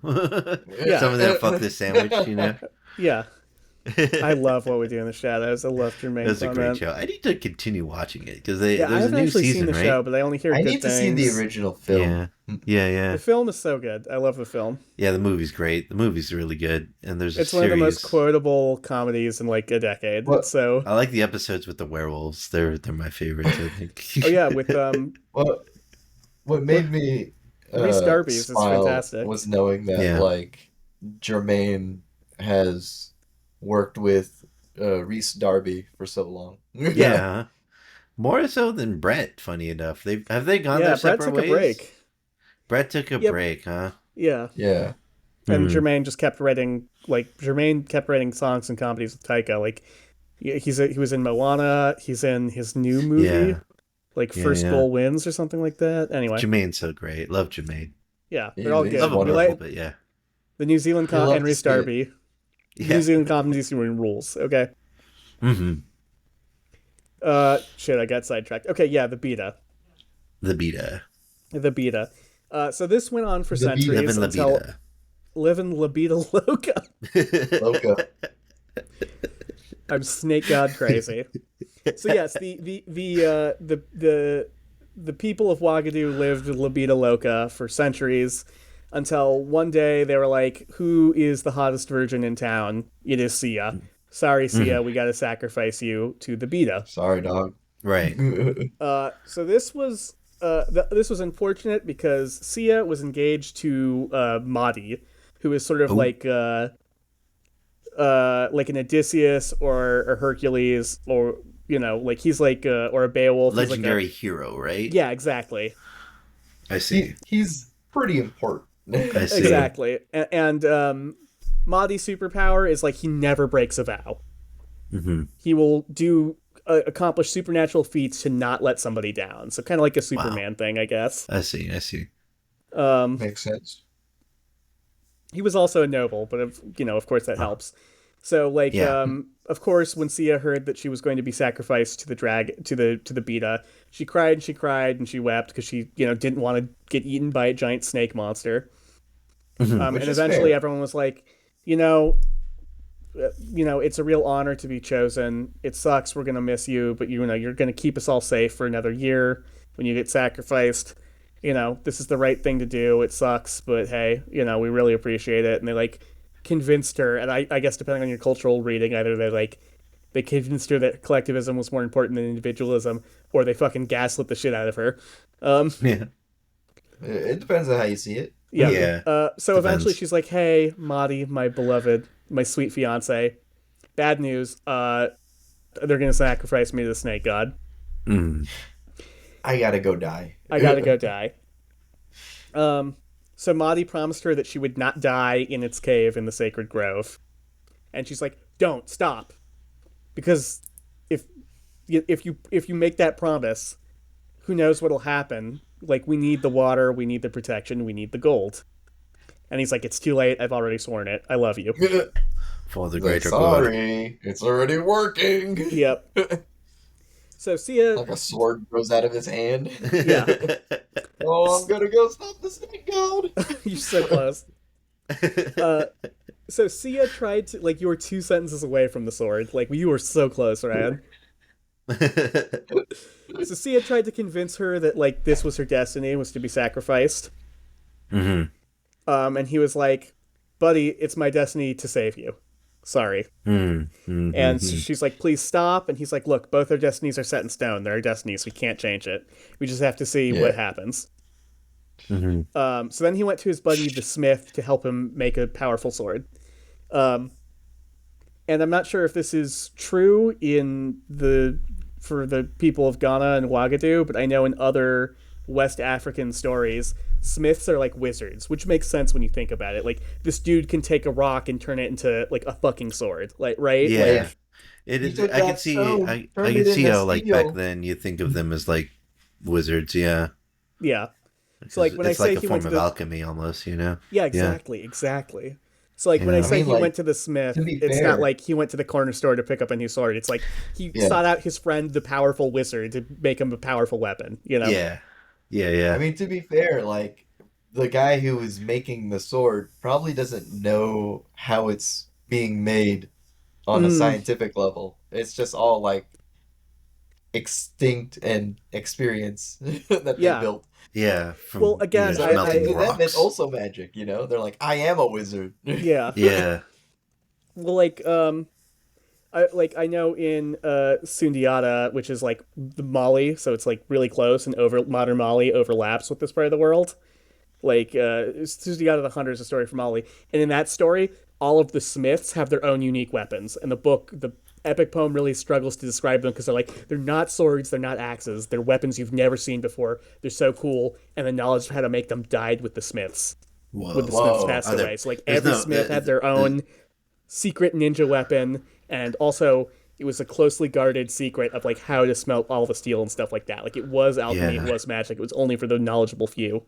Someone didn't fuck this sandwich, Yeah. I love What We Do in the Shadows. I love Jermaine. That's a great show. I need to continue watching it because I there's a haven't new actually season, seen the right? show, but I only hear I good need to things. see the original film. Yeah. The film is so good. I love the film. Yeah, the movie's great. The movie's really good, and there's It's a one series. of the most quotable comedies in like a decade. What? So I like the episodes with the werewolves. They're my favorites, I think. oh yeah, with What made me Rhys Darby's is smile fantastic. was knowing that like Jermaine has worked with Rhys Darby for so long. Yeah. More so than Brett, funny enough. Have they gone their Brett separate took ways? a break. Brett took a break, huh? Yeah. Yeah. And Jermaine just kept writing songs and comedies with Taika. Like he was in Moana. He's in his new movie, First Goal Wins or something like that. Anyway, Jermaine's so great. Love Jermaine. yeah, they're all he's good. Love him a We little like bit, yeah. the New Zealand love and to Rhys see it. Darby. Yeah. New Zealand comedies rules. Okay. Mm-hmm. Shit, I got sidetracked. Okay, yeah, the Bida. The Bida. So this went on for The Bida. centuries Living La until Bida. living La Bida Loca. Loco. I'm snake god crazy. So yes, the people of Wagadu lived La Bida Loca for centuries until one day they were like, "Who is the hottest virgin in town? It is Sia. Sorry, Sia, we got to sacrifice you to the Bida." Sorry, dog. Right. So this was unfortunate because Sia was engaged to Mahdi, who is sort of like an Odysseus or a Hercules, or he's like or a Beowulf. Legendary hero, right? Yeah, exactly. I see. He's pretty important. I see. Exactly. And Mahdi's superpower is like he never breaks a vow. Mm-hmm. He will accomplish supernatural feats to not let somebody down. So kind of like a Superman thing, I guess. I see. Makes sense. He was also a noble, but of course that helps. So like, Yeah. of course, when Sia heard that she was going to be sacrificed to the Bida, she cried and she wept because she didn't want to get eaten by a giant snake monster. Which And is eventually, fair. everyone was like, you know, it's a real honor to be chosen. It sucks. We're gonna miss you, but you're gonna keep us all safe for another year when you get sacrificed. This is the right thing to do. It sucks, but hey, we really appreciate it. And they like convinced her, and I guess depending on your cultural reading, either they convinced her that collectivism was more important than individualism, or they fucking gaslit the shit out of her. Yeah. It depends on how you see it. Yeah. Yeah. So eventually Depends. she's like, "Hey, Madi, my beloved, my sweet fiance, bad news. They're gonna sacrifice me to the snake god. Mm. I gotta go die. I gotta go die." So Madi promised her that she would not die in its cave in the sacred grove, and she's like, "Don't stop, because if if you make that promise, who knows what'll happen? Like, we need the water, we need the protection, we need the gold." And he's like, "It's too late. I've already sworn it. I love you." For the Like, greater good. sorry, it's already working. Yep. So Sia, Like a sword grows out of his hand. yeah, Oh, I'm gonna go stop the snake god. you're so close. So Sia tried to, like, you were 2 sentences away from the sword. Like, you were so close, Ryan. So Sia tried to convince her that like this was her destiny, was to be sacrificed. Mm-hmm. And he was like, "Buddy, it's my destiny to save you. Sorry." Mm-hmm. And she's like, "Please stop." And he's like, "Look, both our destinies are set in stone. They're our destinies. We can't change it. We just have to see what happens." Mm-hmm. So then he went to his buddy the smith to help him make a powerful sword. And I'm not sure if this is true for the people of Ghana and Wagadu, but I know in other West African stories, smiths are like wizards, which makes sense when you think about it. Like, this dude can take a rock and turn it into like a fucking sword, like, right? Yeah. Like, It He is. took I that can see. stone, I turned can it see into how like back steel. then you think of them as like wizards. Yeah. yeah. So like when I It's say like a he went form to of the alchemy almost. yeah, exactly. So like when I Yeah. I say mean, he like, went to the smith, to be it's not fair, like he went to the corner store to pick up a new sword. It's like he yeah. sought out his friend, the powerful wizard, to make him a powerful weapon. Yeah. Yeah. I Yeah. mean, to be fair, like the guy who was making the sword probably doesn't know how it's being made on a Mm, scientific level. It's just all like extinct and experience that they yeah. built. Yeah. Well, From again, just So melting to them, it's rocks. also magic, you know? They're like, I am a wizard. yeah. Yeah. Well, I know in Sundiata, which is like the Mali, so it's like really close, and over modern Mali overlaps with this part of the world. Like Sundiata the Hunter is a story from Mali, and in that story, all of the smiths have their own unique weapons, and the epic poem really struggles to describe them because they're not swords, they're not axes, they're weapons you've never seen before. They're so cool, and the knowledge of how to make them died with the smiths. With the Whoa. smiths Whoa. passed Are there? away, so like There's every no. smith had their own secret ninja weapon, and also it was a closely guarded secret of like how to smelt all the steel and stuff like that. Like, it was alchemy, it Yeah. was magic. It was only for the knowledgeable few.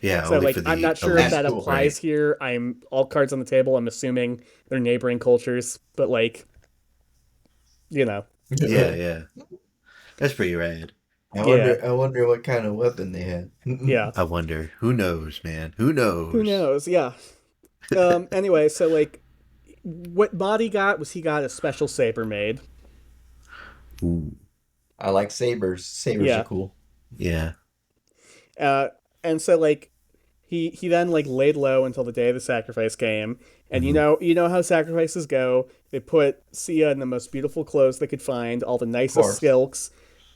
Yeah. So Only like for I'm the not sure if That's elite. that cool. applies Right. here. I'm all cards on the table. I'm assuming they're neighboring cultures, but like, you know, Yeah. Yeah. That's pretty rad. yeah, I wonder what kind of weapon they had. yeah. I wonder. Who knows, man? Who Who knows? knows? Yeah. Anyway, so like what Body got was he got a special saber made. Ooh. I like sabers. Sabers are Yeah. cool. Yeah. Uh, and so like he then like laid low until the day of the sacrifice came. And Mm-hmm. you know how sacrifices go. They put Sia in the most beautiful clothes they could find, all the Of nicest course. silks.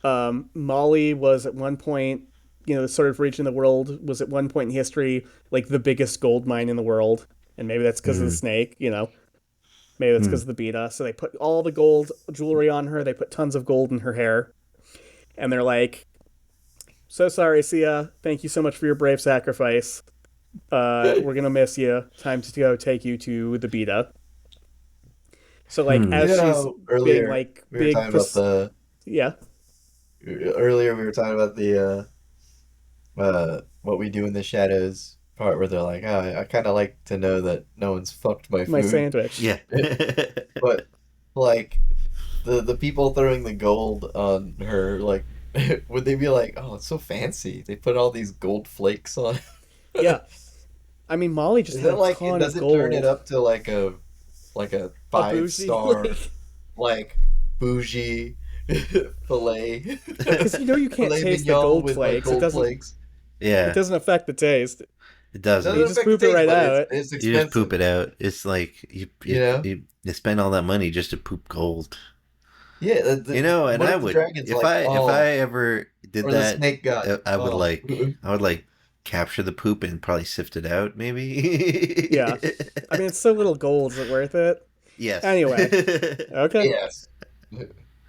Mali was at one point, the sort of region of the world was at one point in history like the biggest gold mine in the world. And maybe that's because of the Mm. snake, Maybe that's because Mm. of the Bida. So they put all the gold jewelry on her. They put tons of gold in her hair. And they're like, "So sorry, Sia. Thank you so much for your brave sacrifice. We're gonna miss you. Time to go take you to the Bida." So like Hmm. You as know she's how being earlier like we were big, talking about the yeah, what we do in the shadows, part where they're like, oh, I kind of like to know that no one's fucked my My food. sandwich. Yeah. But like the people throwing the gold on her, like, would they be like, oh, it's so fancy? They put all these gold flakes on. Yeah. I mean, Molly just Is had that a like, ton does of it gold. turn it up to like a A bougie, 5-star like bougie filet because you can't filet taste the mignon gold with like flakes. It gold doesn't. flakes? It Yeah. doesn't affect the taste. It Doesn't doesn't. You just affect the poop it taste, right but out. it's You just poop expensive. it out. It's like You know? you spend all that money just to poop gold. Yeah, And what I if the would dragon's if like, I ever did or the that, snake god? I would Oh. capture the poop and probably sift it out, maybe. Yeah. I mean, it's so little gold. Is it worth it? Yes. Anyway. Okay. Yes.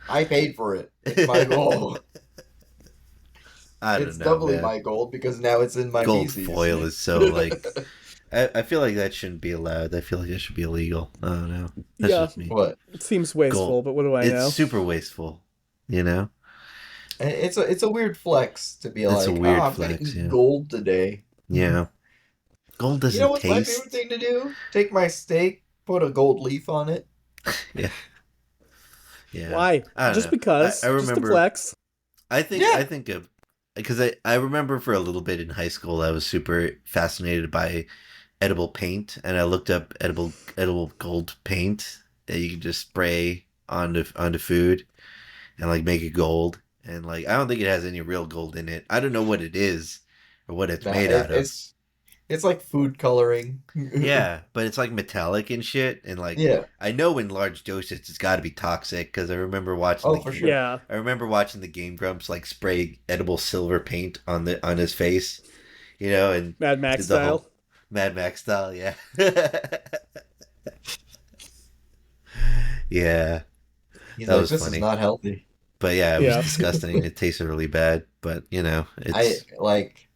I paid for it. It's my goal. I don't It's know, doubly man. my gold because now it's in my Gold feces. foil is so like. I feel like that shouldn't be allowed. I feel like it should be illegal. I don't know. That's Yeah. just me. What? It seems wasteful, Gold. but what do I It's know? super wasteful. You know? It's a weird flex to be It's a like, weird I'm flex, gonna eat yeah. gold today. Yeah. Gold You know doesn't what's my favorite taste. thing to do? Take my steak, put a gold leaf on it. Yeah. Yeah. Why? I don't Just know. because. I Just to remember. flex. I think Yeah. of because I remember for a little bit in high school I was super fascinated by edible paint, and I looked up edible gold paint that you can just spray onto food and like make it gold. And like I don't think it has any real gold in it. I don't know what it is or what it's Nah, made out of. it's like food coloring. Yeah, but it's like metallic and shit, and like Yeah. I know in large doses it's got to be toxic because I remember watching Oh, for sure. Yeah. I remember watching the Game Grumps like spray edible silver paint on his face, and Mad Max did the whole style. Mad Max style, yeah. Yeah, He's that like, was this funny. is not healthy. But yeah, it Yeah. was disgusting. It tasted really bad, but I Oh. it's like.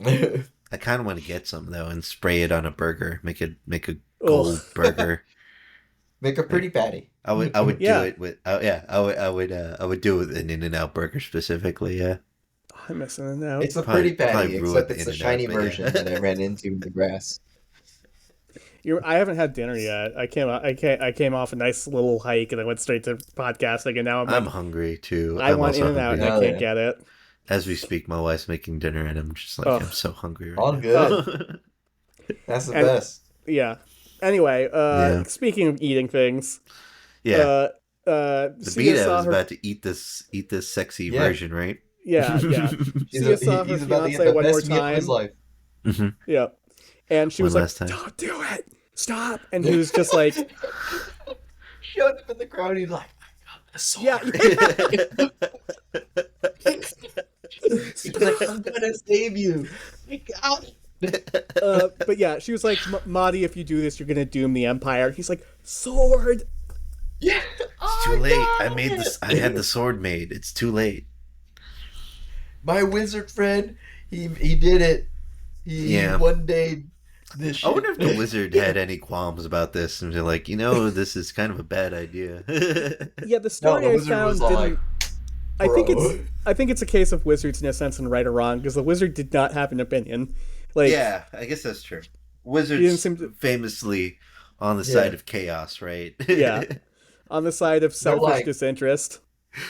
I kind of want to get some though and spray it on a burger, make a gold burger. Make a pretty patty. I would Yeah. do it with I would do it with an In-N-Out burger specifically, yeah. I'm missing it out. It's a Probably- pretty patty, probably ruined except the it's the In-N-Out, shiny but yeah. version that I ran into in the grass. I haven't had dinner yet. I came off a nice little hike and I went straight to podcasting, and now I'm I'm like, hungry too. I I'm want also In-N-Out and hungry. I Oh, can't yeah. get it. As we speak, my wife's making dinner and I'm just like, Ugh. I'm so hungry right All now. good. That's the And- best. Yeah. Anyway, Yeah. speaking of eating things, Yeah. the The Sia Bida saw is her. about to eat this sexy Yeah. version, right? Yeah, yeah. Sia saw her He's about to get fiance the one more best meal of his time. life. Mhm. Yeah, and she One was like, last time. "Don't do it, stop!" And he was just like, Showed up in the crowd. He's like, I got the sword. "Yeah, He's like, I'm gonna save you. I got it. but yeah." She was like, "Madi, if you do this, you're gonna doom the Empire." He's like, "Sword." Yeah. It's too late. I made this. I had the sword made. It's too late. My wizard friend, he did it. He Yeah. one day this shit. I wonder if the wizard had any qualms about this and they're like, this is kind of a bad idea. Yeah, the No, story the I wizard found was all didn't. like, I think it's a case of wizards in a sense and right or wrong, because the wizard did not have an opinion. Like, Yeah, I guess that's true. He didn't Wizards seem to- famously on the Yeah. side of chaos, right? Yeah. on the side of selfish like- disinterest.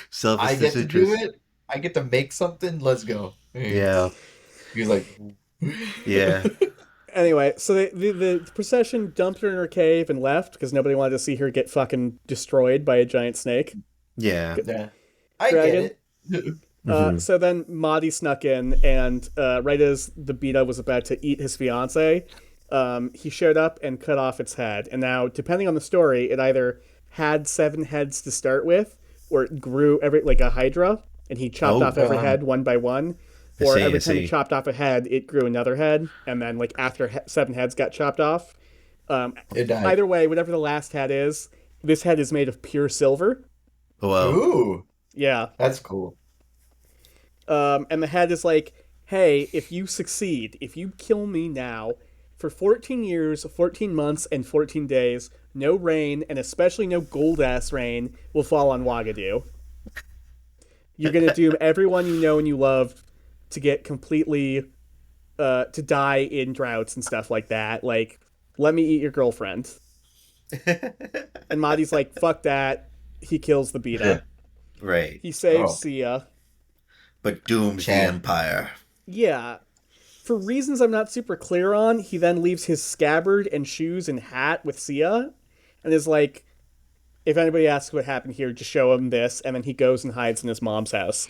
Selfish I get to do disinterest. it. I get to make something. Let's go. Yeah, He's like, yeah. Anyway, so the procession dumped her in her cave and left because nobody wanted to see her get fucking destroyed by a giant snake. Yeah. yeah. I Dragon. get it. So then Madi snuck in, and right as the Bida was about to eat his fiance, he showed up and cut off its head. And now, depending on the story, it either had 7 heads to start with, or it grew like a hydra, and he chopped off every head one by one. Or every time he chopped off a head, it grew another head, and then like after 7 heads got chopped off, It died. either way, whatever the last head is, this head is made of pure silver. Well, Ooh, Yeah. that's cool. And the head is like, hey, if you succeed, if you kill me now, for 14 years, 14 months, and 14 days, no rain, and especially no gold-ass rain, will fall on Wagadu. You're going to doom everyone you know and you love to get completely to die in droughts and stuff like that. Like, let me eat your girlfriend. And Mahdi's like, fuck that. He kills the Bida. Right. He saves Sia. But dooms the Empire. Yeah. For reasons I'm not super clear on, he then leaves his scabbard and shoes and hat with Sia, and is like, if anybody asks what happened here, just show him this, and then he goes and hides in his mom's house.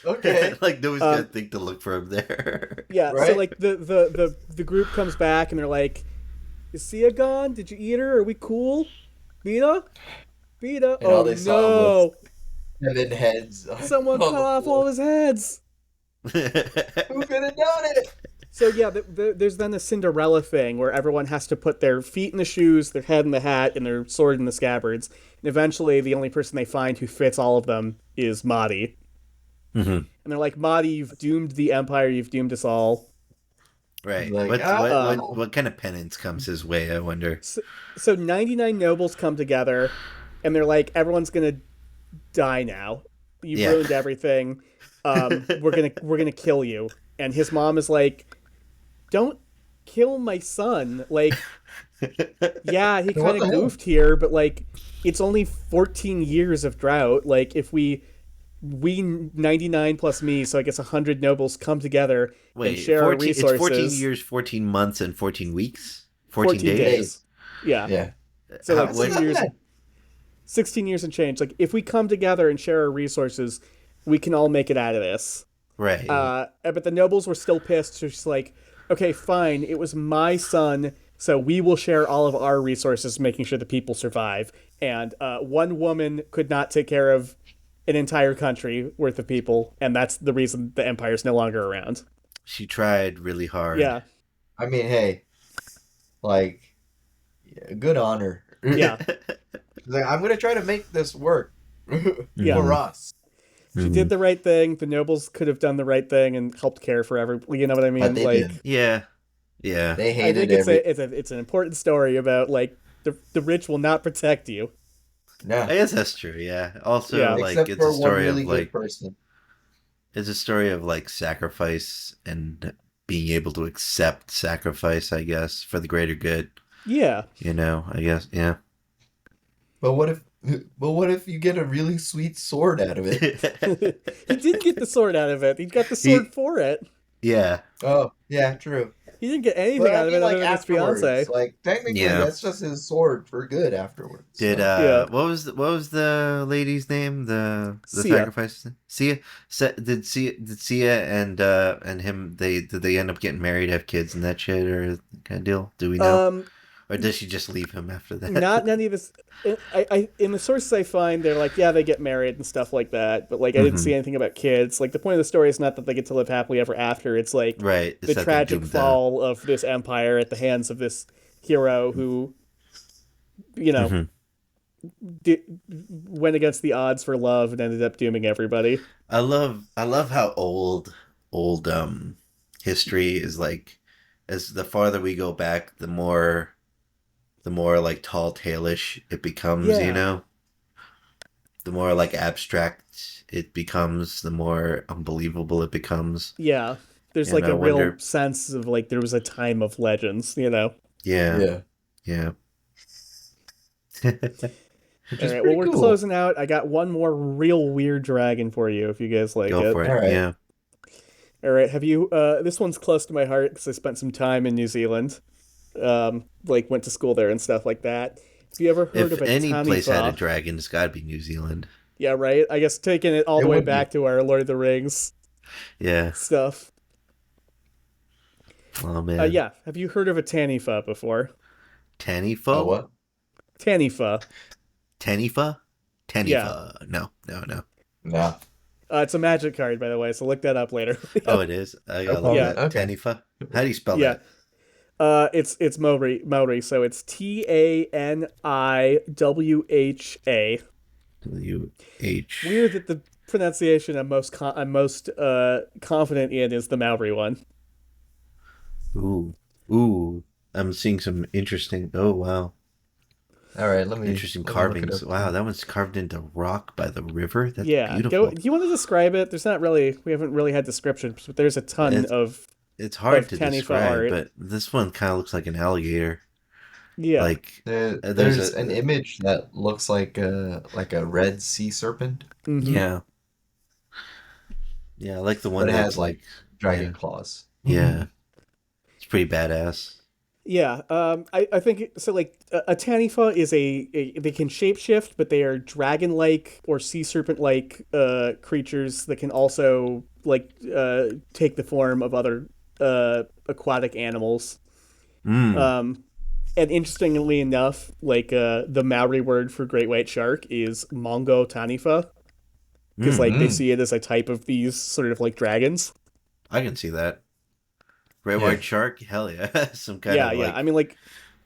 Okay. Like, nobody's gonna think to look for him there. Yeah, right? So, like, the group comes back, and they're like, is Sia gone? Did you eat her? Are we cool? Bida? Bida? And all they saw was 7 heads. Someone cut off all his heads! Who could have done it? So yeah, there's then the Cinderella thing where everyone has to put their feet in the shoes, their head in the hat, and their sword in the scabbards. And eventually, the only person they find who fits all of them is Mahdi. Mm-hmm. And they're like, Mahdi, you've doomed the Empire, you've doomed us all. Right. Like, what kind of penance comes his way, I wonder? So 99 nobles come together, and they're like, everyone's gonna die now. You've ruined everything. We're gonna kill you. And his mom is like, don't kill my son. Like, yeah, he kind of goofed here, but like, it's only 14 years of drought. Like, if we 99 plus me, so I guess 100 nobles come together and share our resources. It's 14 years, 14 months, and 14 weeks? 14 days? Yeah. So like 16 years and change. Like, if we come together and share our resources, we can all make it out of this. Right. But the nobles were still pissed. So she's like, okay, fine. It was my son, so we will share all of our resources, making sure the people survive. And one woman could not take care of an entire country worth of people, and that's the reason the Empire's no longer around. She tried really hard. Yeah. I mean, hey, like, good honor. Yeah. Like, I'm gonna try to make this work for us. She did the right thing. The nobles could have done the right thing and helped care for everybody. You know what I mean? But they like, didn't. Yeah. They hated I think it's an important story about like the rich will not protect you. No, I guess that's true. Yeah. Also, like, except it's for a story one really of like good person. It's a story of like sacrifice and being able to accept sacrifice, I guess, for the greater good. Yeah. You know, I guess, yeah. But what if you get a really sweet sword out of it? He didn't get the sword out of it. He got the sword for it. Yeah. Oh, yeah, true. He didn't get anything out of it other than his fiance. Like, technically, that's just his sword for good afterwards. Did what was the lady's name? The Sia. Sacrifice? Sia. Did Sia and him did they end up getting married, have kids, and that shit, or kind of deal? Do we know? Or does she just leave him after that? Not any of this. I in the sources I find, they're like, yeah, they get married and stuff like that. But like, I didn't see anything about kids. Like, the point of the story is not that they get to live happily ever after. It's like the tragic fall of this empire at the hands of this hero who, you know, went against the odds for love and ended up dooming everybody. I love how old history is. Like, as the farther we go back, the more like tall tale-ish it becomes, you know? The more like abstract it becomes, the more unbelievable it becomes. Yeah. There's like a real sense of like there was a time of legends, you know? Yeah. All right, well, we're closing out. I got one more real weird dragon for you if you guys like it. Go for it, right. yeah. All right, have you, this one's close to my heart because I spent some time in New Zealand. Like, went to school there and stuff like that. Have you ever heard of a any Tanifa? place had a dragon, it's got to be New Zealand. Yeah, right? I guess taking it all the way back to our Lord of the Rings stuff. Oh, man. Yeah, have you heard of a Tanifa before? Tanifa? Oh, what? Tanifa. Tanifa? Tanifa. Yeah. No. No. It's a magic card, by the way, so look that up later. Oh, it is? I gotta love that. Okay. Tanifa? How do you spell that? It's Maori, so it's Taniwha. WH. Weird that the pronunciation I'm most confident in is the Maori one. Ooh. I'm seeing some interesting... Oh, wow. All right, let me Interesting let me look it carvings. up. Wow, that one's carved into rock by the river. That's Yeah, beautiful. do you want to describe it? There's not really, we haven't really had descriptions, but there's a ton It's it's hard of to Tanifa describe, art. but this one kind of looks like an alligator. Yeah. Like there's There's an image that looks like a red sea serpent, Hmm. yeah, yeah, I like the but one it that's has like like dragon yeah, claws. yeah. It's pretty badass. Yeah, I think so. Like a Tanifa is they can shapeshift, but they are dragon-like or sea serpent-like creatures that can also take the form of other aquatic animals. Mm. Um, and interestingly enough, the Maori word for great white shark is Mongo Tanifa, because Mm. like they Mm. see it as a type of these sort of like dragons. I can see that. Great Yeah. white shark, hell yeah. Some kind Yeah, of yeah. I like mean, like,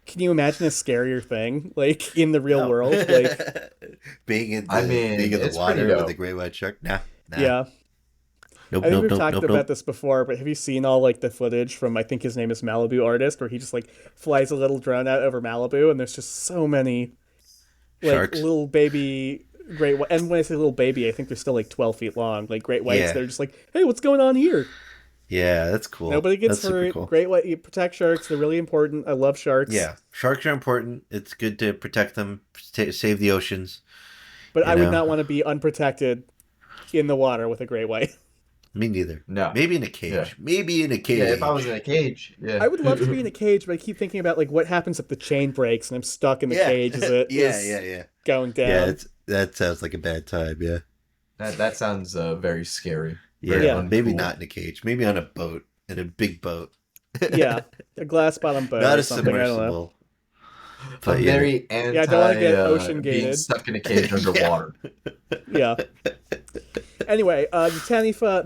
can you imagine a scarier thing like in the real no. world? Like, I Being mean, in the it's pretty water with a dope. great white shark. Nah, nah. yeah. Nope, I think nope, we've nope, talked nope, about nope. this before, but have you seen all like the footage from I think his name is Malibu Artist, where he just like flies a little drone out over Malibu, and there's just so many like Sharks. little baby and when I say little baby, I think they're still like 12 feet long, like great whites. Yeah. They're just like, hey, what's going on here? Yeah, that's cool. Nobody gets That's super hurt. cool. Great white, you protect sharks. They're really important. I love sharks, Yeah, sharks are important. It's good to protect them, save the oceans. but You I would know, not want to be unprotected in the water with a great white. me neither. No. Maybe in a Yeah. cage. Maybe in a cage. Yeah, if I was in a cage, yeah. I would love to be in a cage, but I keep thinking about like what happens if the chain breaks and I'm stuck in the Yeah, cage as it yeah, is yeah. going Yeah, down. that sounds like a bad time. Yeah, That sounds very scary. yeah. Very Yeah. Maybe uncool. not in a cage. Maybe on a boat, in a big boat. Yeah, a glass bottom boat Not or a something. I don't know. submersible. I'm But yeah, very Yeah, I don't want to anti get ocean being gated. stuck in a cage Yeah. underwater. Yeah. Anyway, the Tanifa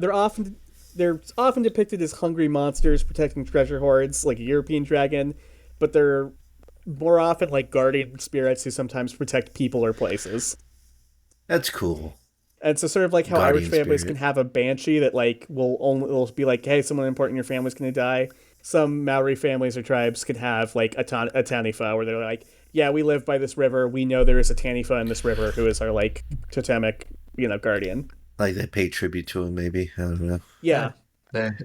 they're often depicted as hungry monsters protecting treasure hoards, like a European dragon, but they're more often like guardian spirits who sometimes protect people or places. that's cool. And so sort of like how Guardian Irish families spirit. can have a banshee that like will be like, hey, someone important in your family's gonna die. Some Maori families or tribes could have like a Tanifa where they're like, yeah, we live by this river. We know there is a Tanifa in this river who is our like totemic, guardian. Like they pay tribute to him. Maybe I don't know. Yeah. They're,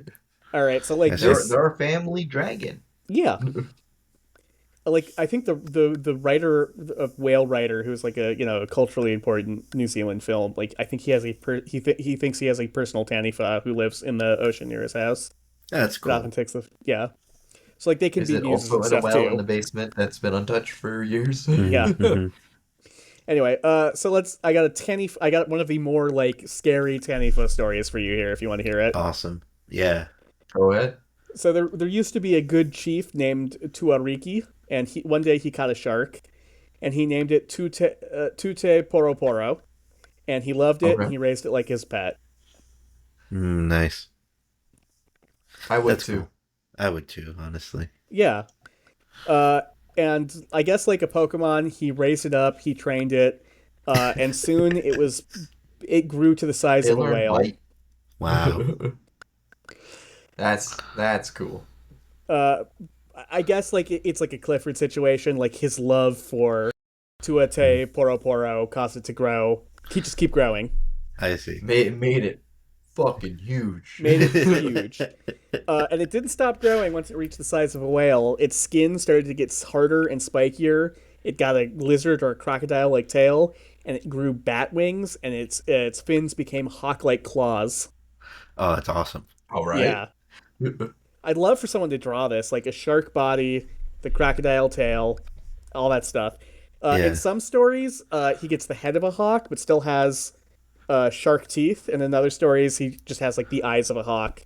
All right. So like That's they're, this, they're a family dragon. yeah. Like I think the writer of Whale Rider, who's like a culturally important New Zealand film, like I think he has he thinks he has a personal Tanifa who lives in the ocean near his house. That's That often cool. takes the yeah. So like they can Is be it muses also and in a stuff well in the too. basement that's been untouched for years? Yeah. Mhm. Anyway, so I got one of the more like scary Tanifa stories for you here if you want to hear it. Awesome. Yeah. Go ahead. So there used to be a good chief named Tuariki, and one day he caught a shark, and he named it Tute Poro Poro, and he loved it, and Okay. he raised it like his pet. Nice. I would That's too. cool. I would too, honestly. Yeah. And I guess like a Pokemon, he raised it up, he trained it, and soon it grew to the size They of a learn whale. bite. Wow. That's cool. Uh, I guess like it's like a Clifford situation. Like his love for Tuate Poro Poro caused it to grow. He just keep growing. I see. Made it fucking huge. Made it huge. And it didn't stop growing once it reached the size of a whale. Its skin started to get harder and spikier. It got a lizard or a crocodile-like tail, and it grew bat wings, and its fins became hawk-like claws. Oh, that's awesome. All right. Yeah. I'd love for someone to draw this, like a shark body, the crocodile tail, all that stuff. Yeah. In some stories, he gets the head of a hawk, but still has shark teeth. And in other stories, he just has like the eyes of a hawk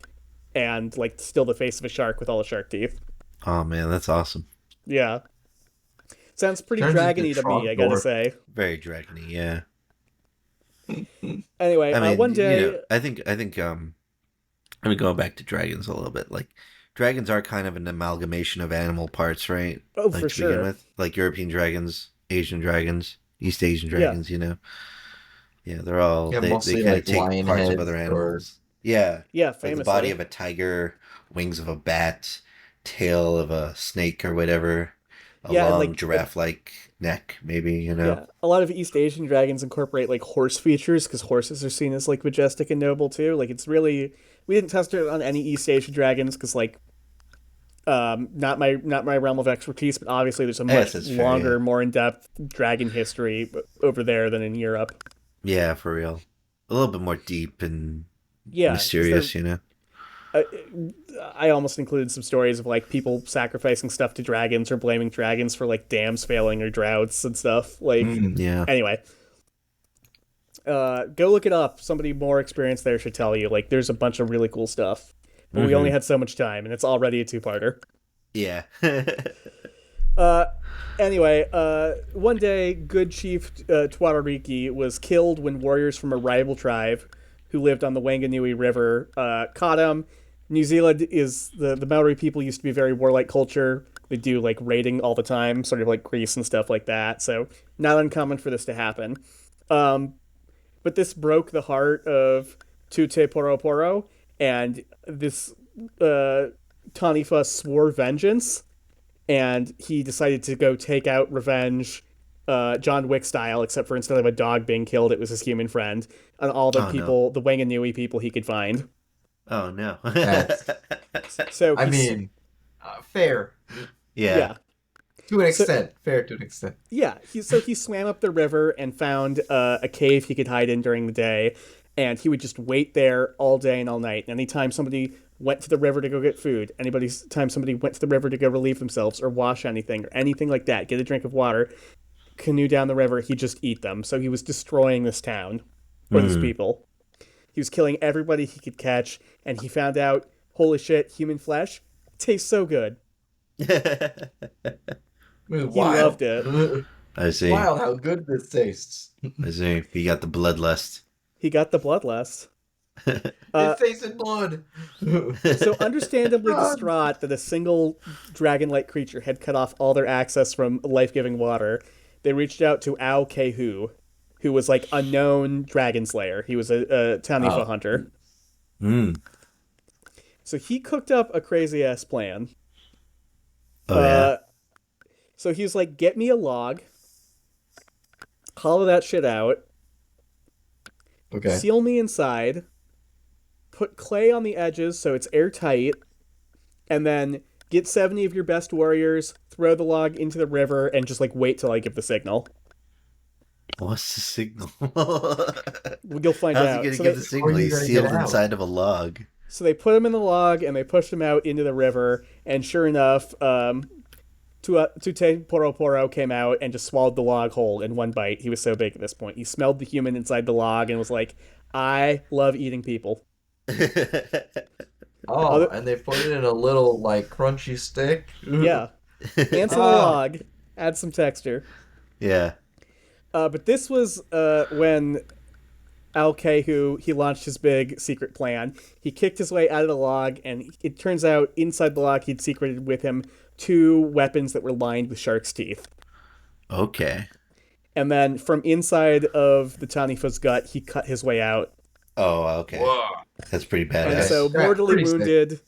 and like still the face of a shark with all the shark teeth. Oh man, that's awesome. Yeah. Sounds pretty Turns into dragony to me, I gotta Trogdor. say. Very dragony, yeah. Anyway, I mean, one day. I think I mean, going back to dragons a little bit, like dragons are kind of an amalgamation of animal parts, right? Oh, Like for to begin sure. with, like European dragons, Asian dragons, East Asian Yeah. dragons. Yeah, they're all Yeah, they mostly kind of like take lion parts of heads other or- animals. Yeah, Yeah, like famously. the body of a tiger, wings of a bat, tail of a snake or whatever. a Yeah, and long like giraffe-like neck, maybe, you know? yeah, a lot of East Asian dragons incorporate like horse features because horses are seen as like majestic and noble too. Like it's really we didn't test it on any East Asian dragons because like not my realm of expertise, but obviously there's a Yes, much that's fair, longer, yeah. more in depth dragon history over there than in Europe. Yeah, for real. A little bit more deep and Yeah, mysterious, you know? uh, I almost included some stories of like people sacrificing stuff to dragons or blaming dragons for like dams failing or droughts and stuff. Like, Yeah. anyway, go look it up. Somebody more experienced there should tell you. Like, there's a bunch of really cool stuff, but we only had so much time, and it's already a two-parter. Yeah. Uh, anyway, one day, good chief Tuarariki was killed when warriors from a rival tribe who lived on the Wanganui River caught him. New Zealand is the Maori people used to be a very warlike culture. They do like raiding all the time, sort of like Greece and stuff like that. So not uncommon for this to happen. But this broke the heart of Tute Poroporo, and this Tanifa swore vengeance, and he decided to go take out revenge, John Wick style, except for instead of a dog being killed, it was his human friend, on all the people, the Wanganui people he could find. Oh, no. So I mean, fair. Yeah. To an extent. Fair to an extent. Yeah, he swam up the river and found a cave he could hide in during the day, and he would just wait there all day and all night. And anytime somebody went to the river to go get food, time somebody went to the river to go relieve themselves or wash anything or anything like that, get a drink of water, canoe down the river, he'd just eat them. So he was destroying this town, or these people. He was killing everybody he could catch, and he found out, holy shit, human flesh tastes so good. He loved it. I see. Wild how good this tastes. I see. He got the bloodlust. He got the bloodlust. It tasted blood. So understandably distraught that a single dragon-like creature had cut off all their access from life-giving water, they reached out to Ao Kehu, who was like a known dragon slayer. He was a Tanifa hunter. So he cooked up a crazy-ass plan. Yeah. So he was like, get me a log, hollow that shit out, Okay. seal me inside, put clay on the edges so it's airtight, and then get 70 of your best warriors, throw the log into the river, and just like wait till I give the signal. What's the signal? You'll find out. How's he gonna give the signal? He's sealed inside of a log. So they put him in the log and they pushed him out into the river, and sure enough, Tute Poroporo came out and just swallowed the log whole in one bite. He was so big at this point. He smelled the human inside the log and was like, I love eating people. And they put it in a little, like, crunchy stick? Yeah. Ants in the log. Add some texture. Yeah. But this was when Ao Kehu, he launched his big secret plan. He kicked his way out of the log, and it turns out inside the log he'd secreted with him 2 weapons that were lined with shark's teeth. Okay. And then from inside of the Tanifa's gut, he cut his way out. Oh, okay. Whoa. That's pretty badass. And so, mortally wounded,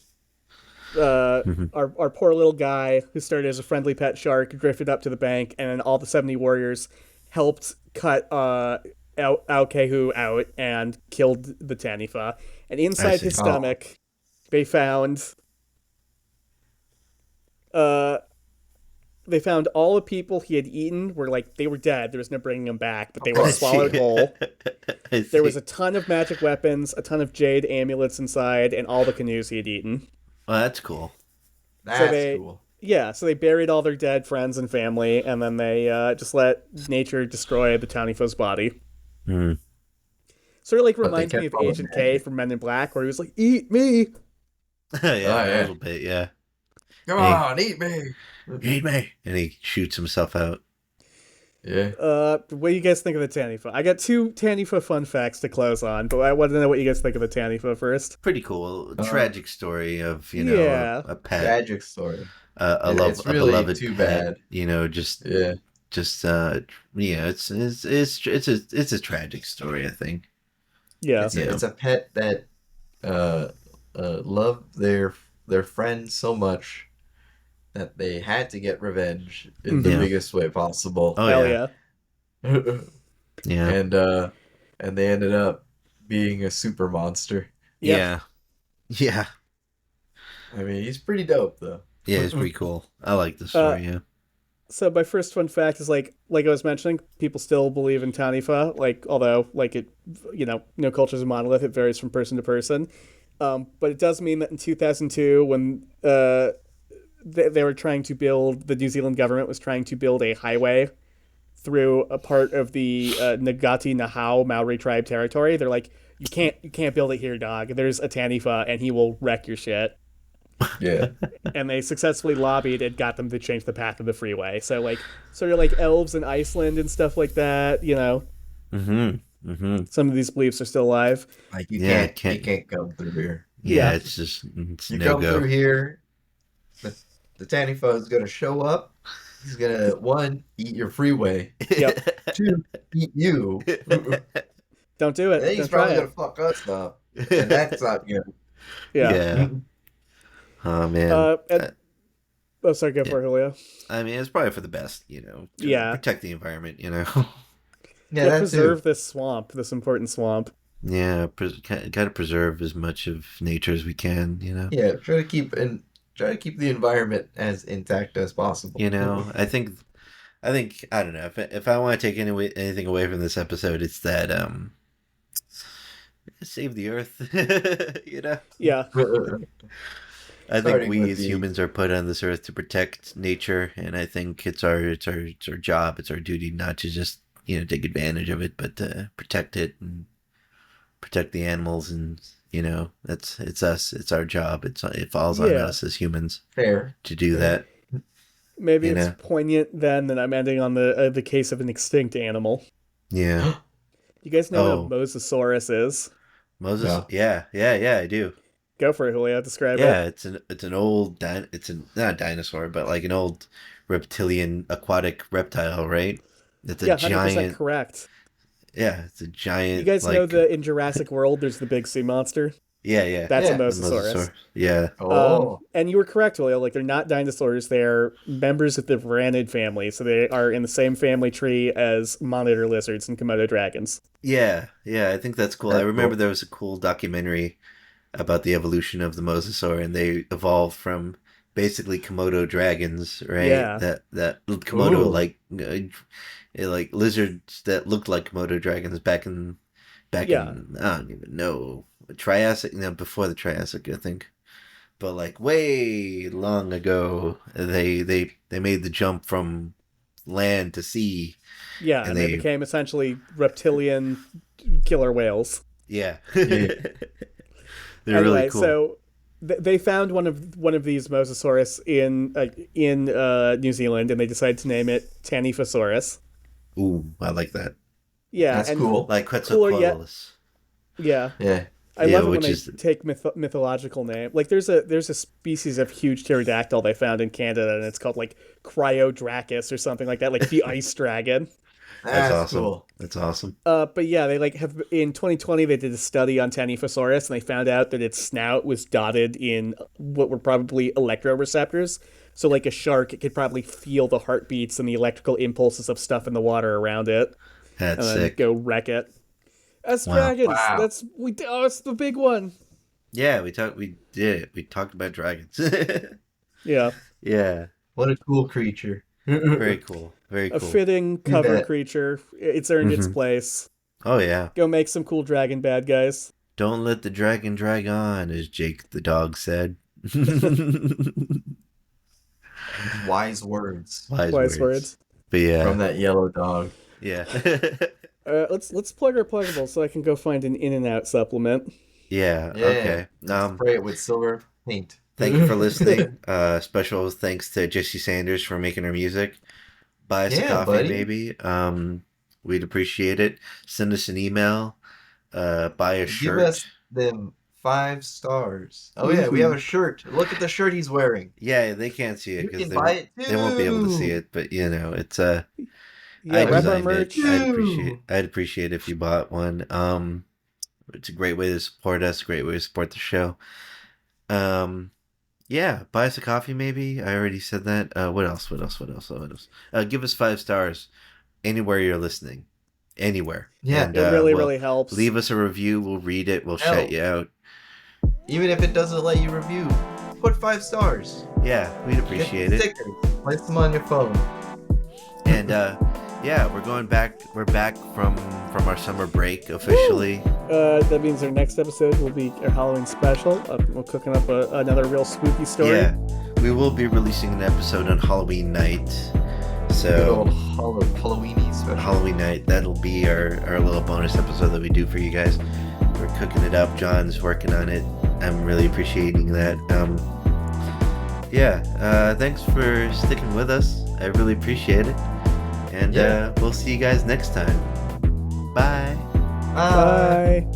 our poor little guy, who started as a friendly pet shark, drifted up to the bank, and then all the 70 warriors helped cut Ao Kehu out and killed the Tanifa. And inside his stomach, they found all the people he had eaten were like, they were dead. There was no bringing them back, but they were swallowed whole. There was a ton of magic weapons, a ton of jade amulets inside, and all the canoes he had eaten. Well, that's cool. That's cool. Yeah, so they buried all their dead friends and family, and then they just let nature destroy the Tanifa's body. Sort of like reminds me of Agent K from Men in Black, where he was like, "Eat me!" A little bit, yeah. Come on, eat me! Eat me! And he shoots himself out. Yeah. What do you guys think of the Tanifa? I got 2 Tanifa fun facts to close on, but I want to know what you guys think of the Tanifa first. Pretty cool. Tragic story of, a pet. Tragic story. It's really a beloved too pet, bad. It's a tragic story, I think. Yeah. It's a pet that, loved their friend so much that they had to get revenge in the biggest way possible. Oh Hell yeah. Yeah. And they ended up being a super monster. Yeah. Yeah. I mean, he's pretty dope though. Yeah, it's pretty cool. I like this story, yeah. So my first fun fact is like I was mentioning, people still believe in Tanifa, like although like it, no culture is a monolith, it varies from person to person. But it does mean that in 2002, when they were trying to build, the New Zealand government was trying to build a highway through a part of the Ngati Nahau Maori tribe territory, they're like, you can't build it here, dog. There's a Tanifa and he will wreck your shit. Yeah. And they successfully lobbied and got them to change the path of the freeway. So like sort of like elves in Iceland and stuff like that, Some of these beliefs are still alive. Like you can't come through here. Yeah, it's just you no come go. through here, the Tanifa is gonna show up. He's gonna 1, eat your freeway. Yep. 2, eat you. Don't do it. And then he's probably gonna fuck us up, and that's not good. Yeah. Oh man. Sorry, go for it, Julio. I mean, it's probably for the best, to protect the environment, Yeah, preserve this swamp, this important swamp. Yeah, gotta preserve as much of nature as we can, Yeah, try to keep the environment as intact as possible. I think I don't know, if I want to take anything away from this episode, it's that save the earth. Yeah. I think we as humans are put on this earth to protect nature, and I think it's our job, it's our duty not to just take advantage of it, but to protect it and protect the animals, and it's us, it's our job, it falls on us as humans to do that. Maybe it's poignant then that I'm ending on the case of an extinct animal. Yeah. You guys know what a mosasaurus is? Moses? Yeah, I do. Go for it, Julio. Describe it. Yeah, it's an old not a dinosaur, but like an old reptilian aquatic reptile, right? It's a 100% giant. Correct. Yeah, it's a giant. You guys know that in Jurassic World, there's the big sea monster. Yeah. That's a mosasaurus. Yeah. And you were correct, Julio. Like, they're not dinosaurs. They're members of the Varanid family, so they are in the same family tree as monitor lizards and Komodo dragons. Yeah. I think that's cool. I remember there was a cool documentary about the evolution of the mosasaur, and they evolved from basically Komodo dragons, right? Yeah. That Komodo like lizards that looked like Komodo dragons back in I don't even know, Triassic, before the Triassic, I think. But like way long ago, they made the jump from land to sea. Yeah, and they became essentially reptilian killer whales. Yeah. They're really cool. So they found one of these mosasaurus in New Zealand, and they decided to name it Taniphosaurus. Ooh, I like that. Yeah, that's cool. Like Quetzalcoatlus. Yeah. I love it when they take mythological name. Like there's a species of huge pterodactyl they found in Canada, and it's called like Cryodracus or something like that, like the ice dragon. That's awesome. Cool. That's awesome. But yeah, they have in 2020 they did a study on Taniphosaurus, and they found out that its snout was dotted in what were probably electroreceptors. So like a shark, it could probably feel the heartbeats and the electrical impulses of stuff in the water around it. That's and sick. Go wreck it. That's dragons. Wow. It's the big one. Yeah, we did it. We talked about dragons. Yeah. Yeah. What a cool creature. Very cool. Very cool. A fitting cover creature. It's earned its place. Oh yeah. Go make some cool dragon bad guys. Don't let the dragon drag on, as Jake the dog said. Wise words. Wise words. But yeah. From that yellow dog. Yeah. Let's plug our pluggables so I can go find an in and out supplement. Yeah. Okay. Spray it with silver paint. Thank you for listening. Special thanks to Jesse Sanders for making our music. Buy us a coffee, maybe. We'd appreciate it. Send us an email. Buy a shirt. Give us them 5 stars. Oh yeah, we have a shirt. Look at the shirt he's wearing. Yeah, they can't see it because they they won't be able to see it. But it's rep our merch. I'd appreciate if you bought one. It's a great way to support us. A great way to support the show. Yeah, buy us a coffee maybe. I already said that. What else? Give us 5 stars anywhere you're listening. Anywhere. Yeah. And, it really, really helps. Leave us a review. We'll read it. We'll shout you out. Even if it doesn't let you review, put 5 stars. Yeah, we'd appreciate it. Stickers. Place them on your phone. And we're going back. We're back from our summer break officially. That means our next episode will be our Halloween special. We're cooking up another real spooky story. Yeah, we will be releasing an episode on Halloween night. So good old Halloweeny special. Halloween night. That'll be our little bonus episode that we do for you guys. We're cooking it up. John's working on it. I'm really appreciating that. Thanks for sticking with us. I really appreciate it. And we'll see you guys next time. Bye. Bye.